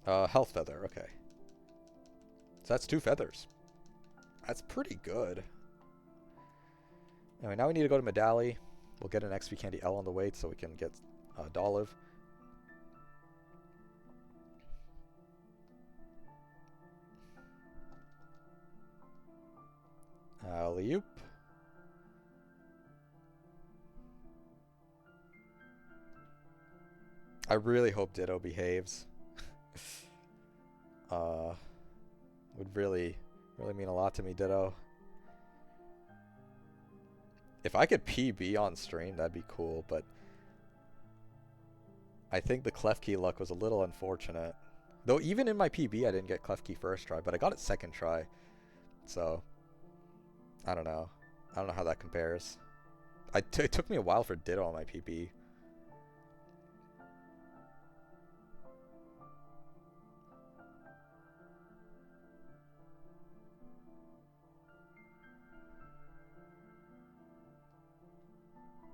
Health feather, okay. So that's 2 feathers. That's pretty good. Anyway, now we need to go to Medali. We'll get an XP Candy L on the way so we can get Dolive. Alley-oop. I really hope Ditto behaves. Would really mean a lot to me, Ditto. If I could PB on stream, that'd be cool, but I think the Klefki luck was a little unfortunate. Though even in my PB, I didn't get Klefki first try, but I got it second try. So, I don't know. I don't know how that compares. It took me a while for Ditto on my PB.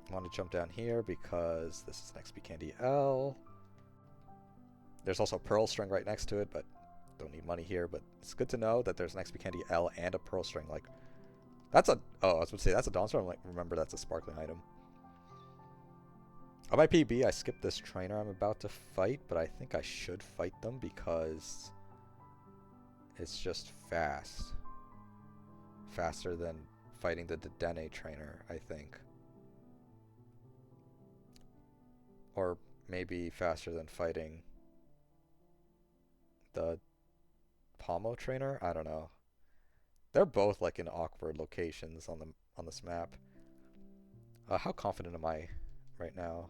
I want to jump down here because this is an XP Candy L. There's also a Pearl String right next to it, but don't need money here. But it's good to know that there's an XP Candy L and a Pearl String. Like, that's a... Oh, I was going to say, that's a Dawnstar. Like, remember, that's a sparkling item. On my PB, I skipped this trainer I'm about to fight, but I think I should fight them because it's just fast. Faster than fighting the Dedenne trainer, I think. Or maybe faster than fighting the Pomo trainer? I don't know. They're both like in awkward locations on this map. How confident am I right now?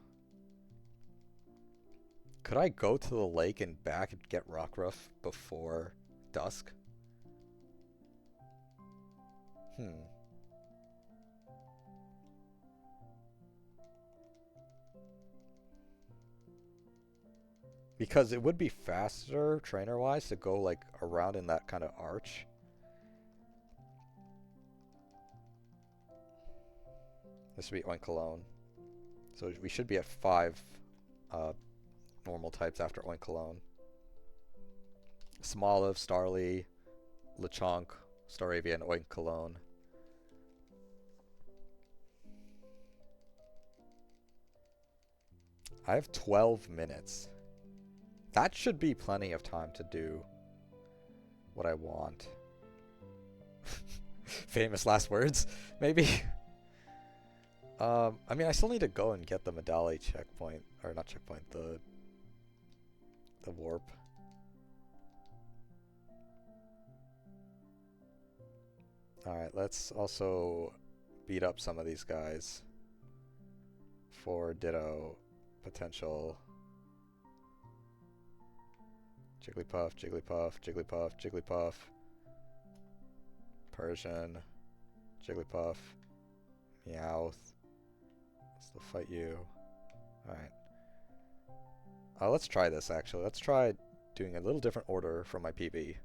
Could I go to the lake and back and get Rockruff before dusk? Because it would be faster, trainer-wise, to go, like, around in that kind of arch. This would be Oinkalone. So we should be at 5 normal types after Oinkalone. Smoliv, Starly, Lechonk, Staravia, and Oinkalone. I have 12 minutes. That should be plenty of time to do what I want. Famous last words, maybe? I mean, I still need to go and get the Medali checkpoint. Or not checkpoint, the warp. Alright, let's also beat up some of these guys for Ditto potential. Jigglypuff, Jigglypuff, Jigglypuff, Jigglypuff. Persian. Jigglypuff. Meowth. Still fight you. Alright. Let's try this, actually. Let's try doing a little different order from my PB.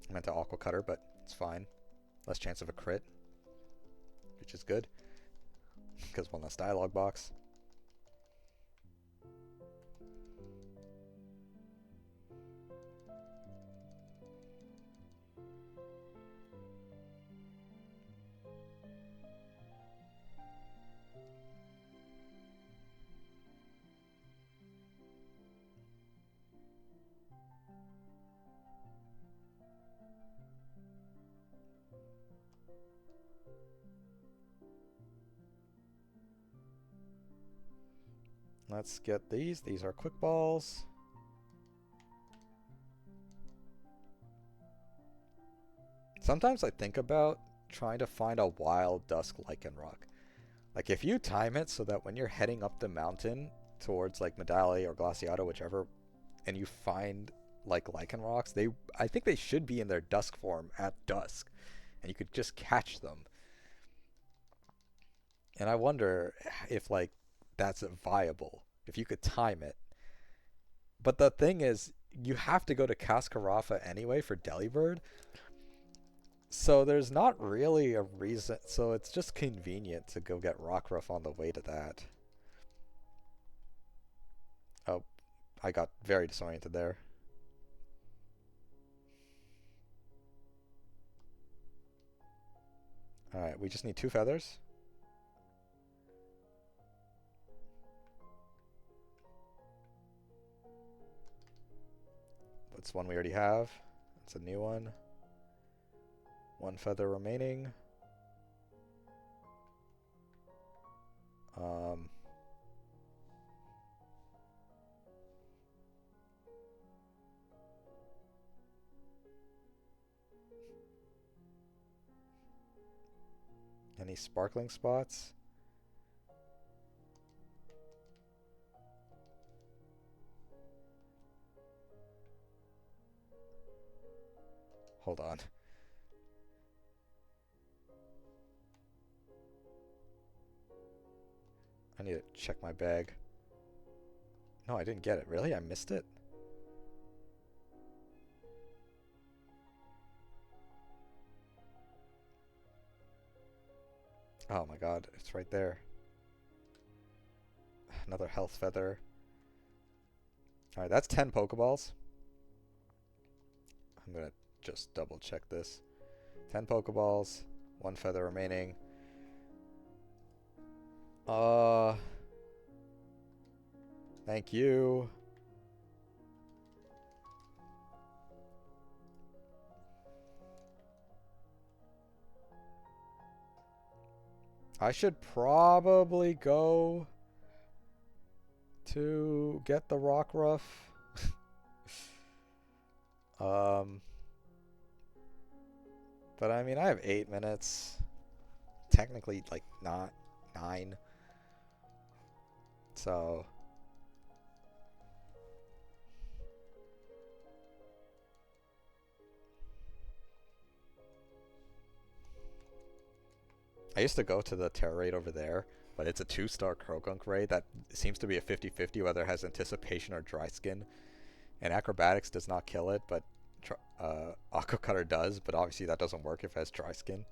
I meant to Aqua Cutter, but it's fine. Less chance of a crit, which is good, because one less dialogue box. Let's get these. These are quick balls. Sometimes I think about trying to find a wild dusk Lycanroc. Like if you time it so that when you're heading up the mountain towards like Medali or Glaciato, whichever, and you find like Lycanrocs, I think they should be in their dusk form at dusk, and you could just catch them. And I wonder if like that's viable, if you could time it. But the thing is, you have to go to Cascarafa anyway for Delibird, so there's not really a reason. So it's just convenient to go get Rockruff on the way to that. Oh, I got very disoriented there. Alright, we just need 2 feathers. That's one we already have. It's a new one. 1 feather remaining. Any sparkling spots? Hold on. I need to check my bag. No, I didn't get it. Really? I missed it? Oh my god, it's right there. Another health feather. Alright, that's 10 Pokeballs. I'm gonna just double check this. 10 Pokeballs, 1 feather remaining. Thank you. I should probably go to get the Rockruff. But I mean, I have 8 minutes. Technically, like, not 9. So I used to go to the Terra raid over there, but it's a 2-star Croagunk raid that seems to be a 50-50 whether it has Anticipation or Dry Skin. And Acrobatics does not kill it, but Aqua Cutter does, but obviously that doesn't work if it has Dry Skin.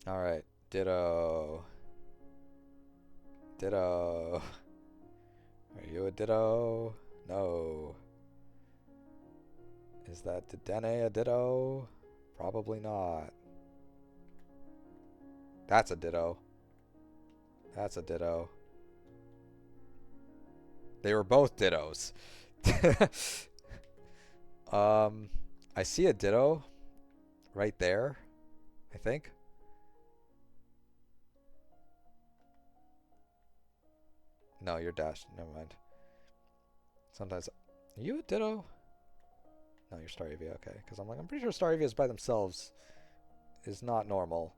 Alright, Ditto. Ditto. Are you a Ditto? No. Is that Dedenne a Ditto? Probably not. That's a Ditto. That's a Ditto. They were both Dittos. I see a Ditto right there, I think. No, you're Dash. Never mind. Sometimes... Are you a Ditto? No, you're Staravia. Okay. Because I'm pretty sure Staravias by themselves is not normal.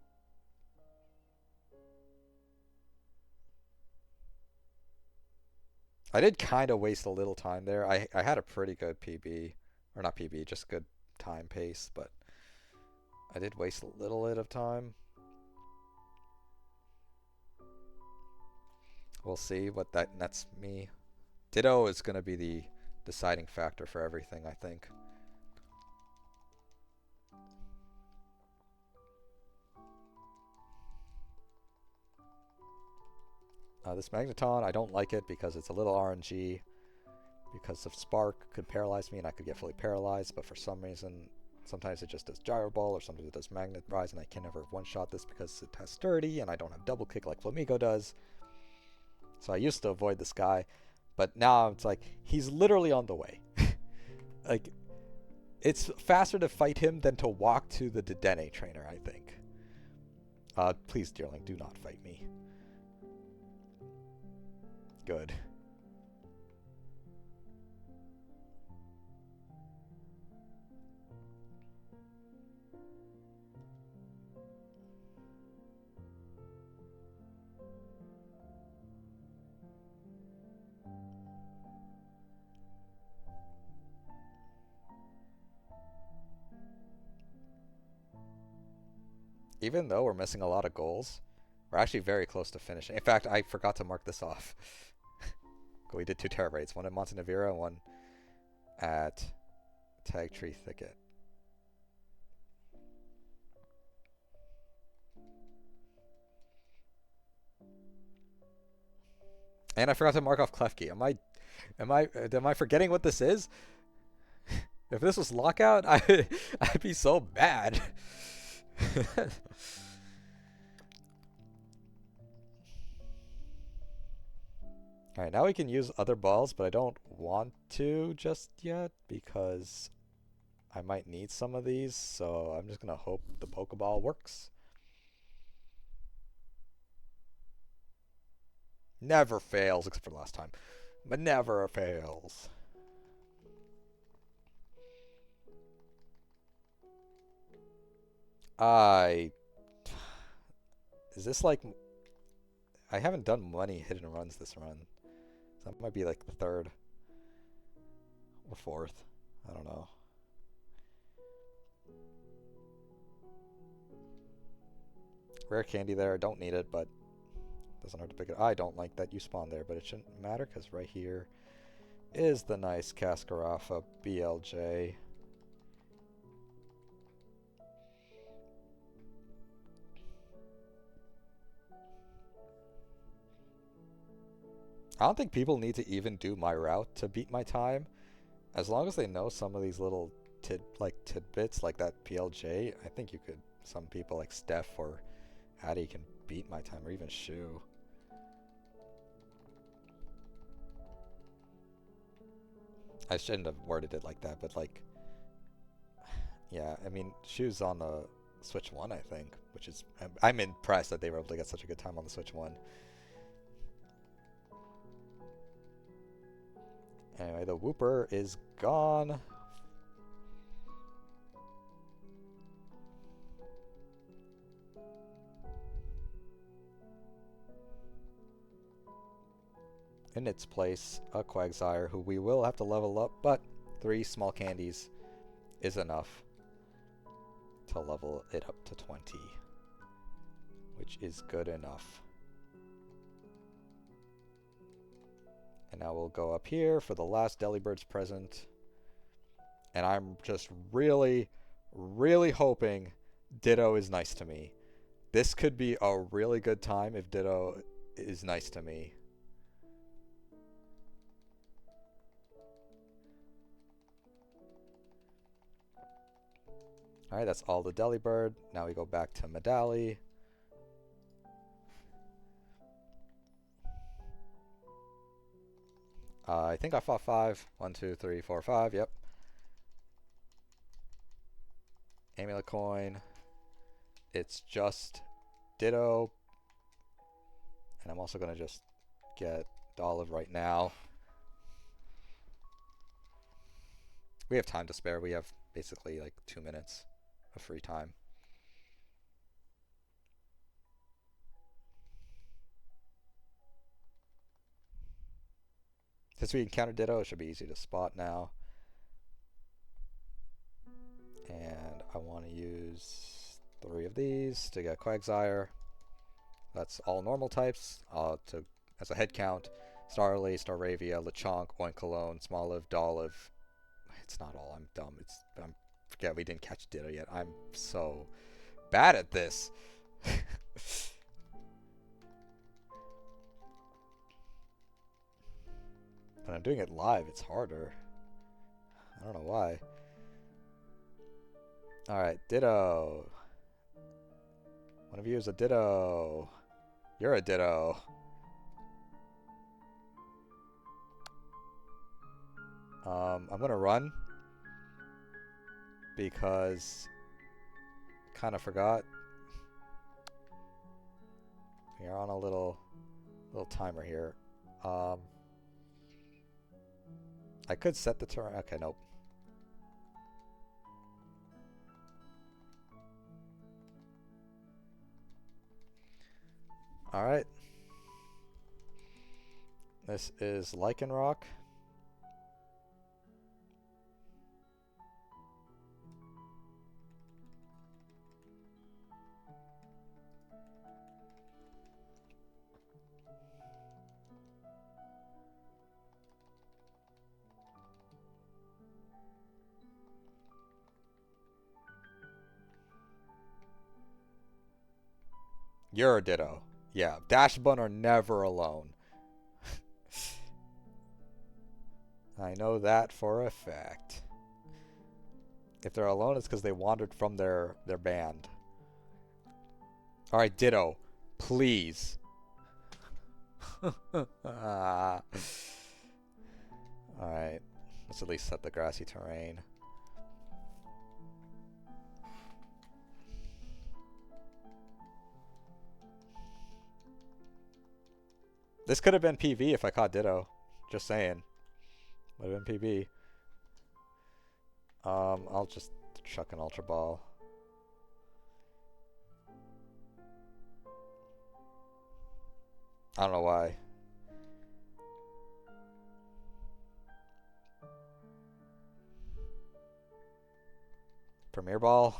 I did kind of waste a little time there. I had a pretty good PB. Or not PB, just good time pace. But I did waste a little bit of time. We'll see what that nets me. Ditto is going to be the deciding factor for everything, I think. This Magneton, I don't like it because it's a little RNG. Because of Spark could paralyze me and I could get fully paralyzed, but for some reason, sometimes it just does Gyro Ball or sometimes it does Magnet Rise, and I can never one-shot this because it has Sturdy and I don't have Double Kick like Flamigo does. So I used to avoid this guy, but now it's like, he's literally on the way. Like, It's faster to fight him than to walk to the Dedenne trainer, I think. Please, Deerling, do not fight me. Good. Even though we're missing a lot of goals, we're actually very close to finishing. In fact, I forgot to mark this off. We did 2 terror raids, one at Montenevera and one at Tag Tree Thicket. And I forgot to mark off Klefki. Am I forgetting what this is? If this was lockout, I'd be so bad. Alright, now we can use other balls, but I don't want to just yet because I might need some of these, so I'm just gonna hope the Pokeball works. Never fails, except for last time. But never fails. Is this like... I haven't done many hidden runs this run. So that might be like the 3rd or 4th. I don't know. Rare candy there. Don't need it, but doesn't hurt to pick it. I don't like that you spawned there, but it shouldn't matter because right here is the nice Cascarafa BLJ. I don't think people need to even do my route to beat my time. As long as they know some of these little tidbits like that PLJ, I think you could, some people like Steph or Addie can beat my time, or even Shu. I shouldn't have worded it like that, but like, yeah, I mean, Shu's on the Switch 1, I think, which is, I'm impressed that they were able to get such a good time on the Switch 1. Anyway, the Wooper is gone. In its place, a Quagsire, who we will have to level up, but 3 small candies is enough to level it up to 20, which is good enough. And now we'll go up here for the last Delibirds present. And I'm just really, really hoping Ditto is nice to me. This could be a really good time if Ditto is nice to me. Alright, that's all the Delibird. Now we go back to Medali. I think I fought 5. 1, 2, 3, 4, 5. Yep. Amulet coin. It's just Ditto. And I'm also going to just get Olive right now. We have time to spare. We have basically like 2 minutes of free time. Since we encountered Ditto, it should be easy to spot now. And I want to use 3 of these to get Quagsire. That's all normal types. As a head count, Starly, Staravia, Lechonk, Oinkologne, Smoliv, Dolive. It's not all. I'm dumb. I forget we didn't catch Ditto yet. I'm so bad at this. When I'm doing it live, it's harder. I don't know why. Alright, Ditto. One of you is a Ditto. You're a Ditto. I'm gonna run. because kind of forgot. We're on a little timer here. I could set the terrain. Okay, nope. All right. This is Lichen Rock. You're a Ditto. Yeah, Dashbun are never alone. I know that for a fact. If they're alone, it's because they wandered from their band. Alright, Ditto. Please. Alright. Let's at least set the grassy terrain. This could have been PV if I caught Ditto. Just saying. Would have been PB. I'll just chuck an Ultra Ball. I don't know why. Premier Ball.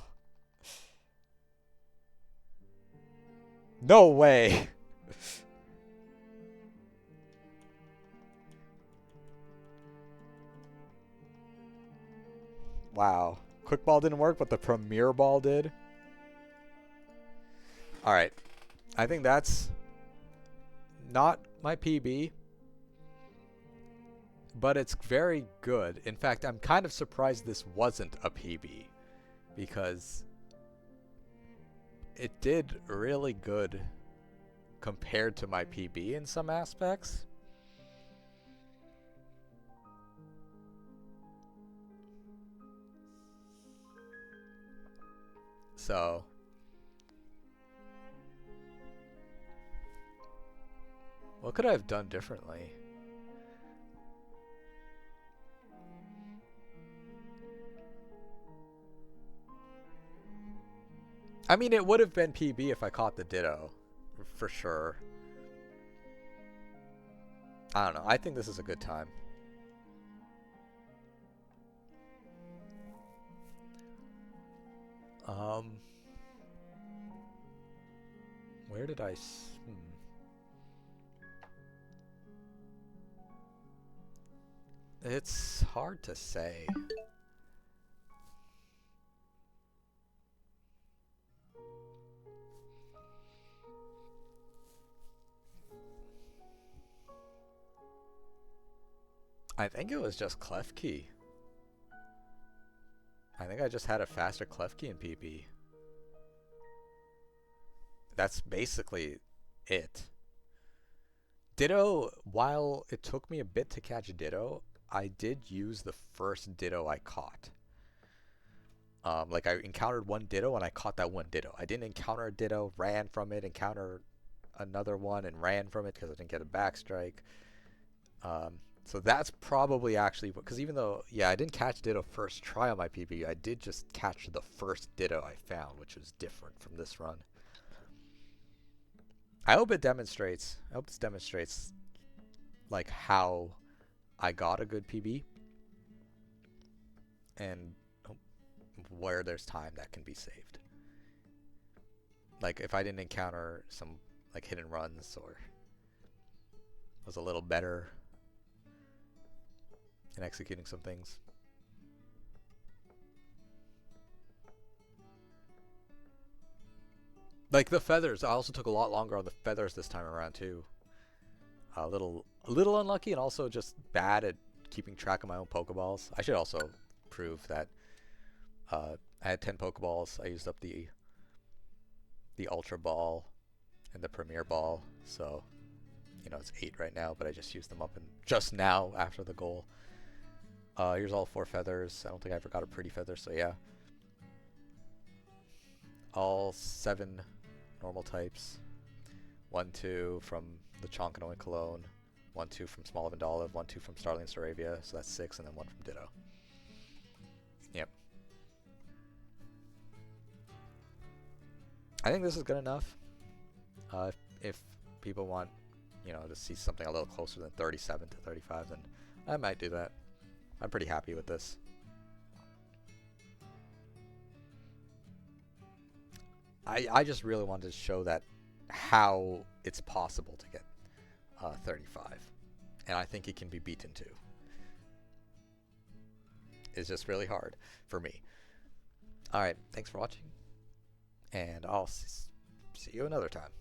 No way. Wow. Quick Ball didn't work, but the Premier Ball did. Alright. I think that's not my PB. But it's very good. In fact, I'm kind of surprised this wasn't a PB. Because it did really good compared to my PB in some aspects. So what could I have done differently? I mean, it would have been PB if I caught the Ditto, for sure. I don't know. I think this is a good time. Where did I... It's hard to say. I think it was just Klefki. I think I just had a faster Klefki in PP. That's basically it. Ditto, while it took me a bit to catch Ditto, I did use the first Ditto I caught. Like I encountered one Ditto and I caught that one Ditto. I didn't encounter a Ditto, ran from it, encountered another one and ran from it because I didn't get a backstrike. So that's probably actually, because even though, yeah, I didn't catch Ditto first try on my PB, I did just catch the first Ditto I found, which was different from this run. I hope it demonstrates, like how I got a good PB and where there's time that can be saved. Like if I didn't encounter some like hidden runs or was a little better in executing some things. Like the feathers, I also took a lot longer on the feathers this time around too. A little unlucky and also just bad at keeping track of my own Pokeballs. I should also prove that I had 10 Pokeballs. I used up the Ultra Ball and the Premier Ball, so you know it's 8 right now. But I just used them up and just now after the goal. Here's all 4 feathers. I don't think I ever got a pretty feather, so yeah. all 7 normal types. 1-2 from the Chonkanoid Cologne, 1-2 from Small of Indolive, 1-2 from Starling Staravia, so that's 6, and then 1 from Ditto. Yep. I think this is good enough. If people want, you know, to see something a little closer than 37 to 35, then I might do that. I'm pretty happy with this. I just really wanted to show that how it's possible to get 35, and I think it can be beaten too. It's just really hard for me. Alright, thanks for watching, and I'll see you another time.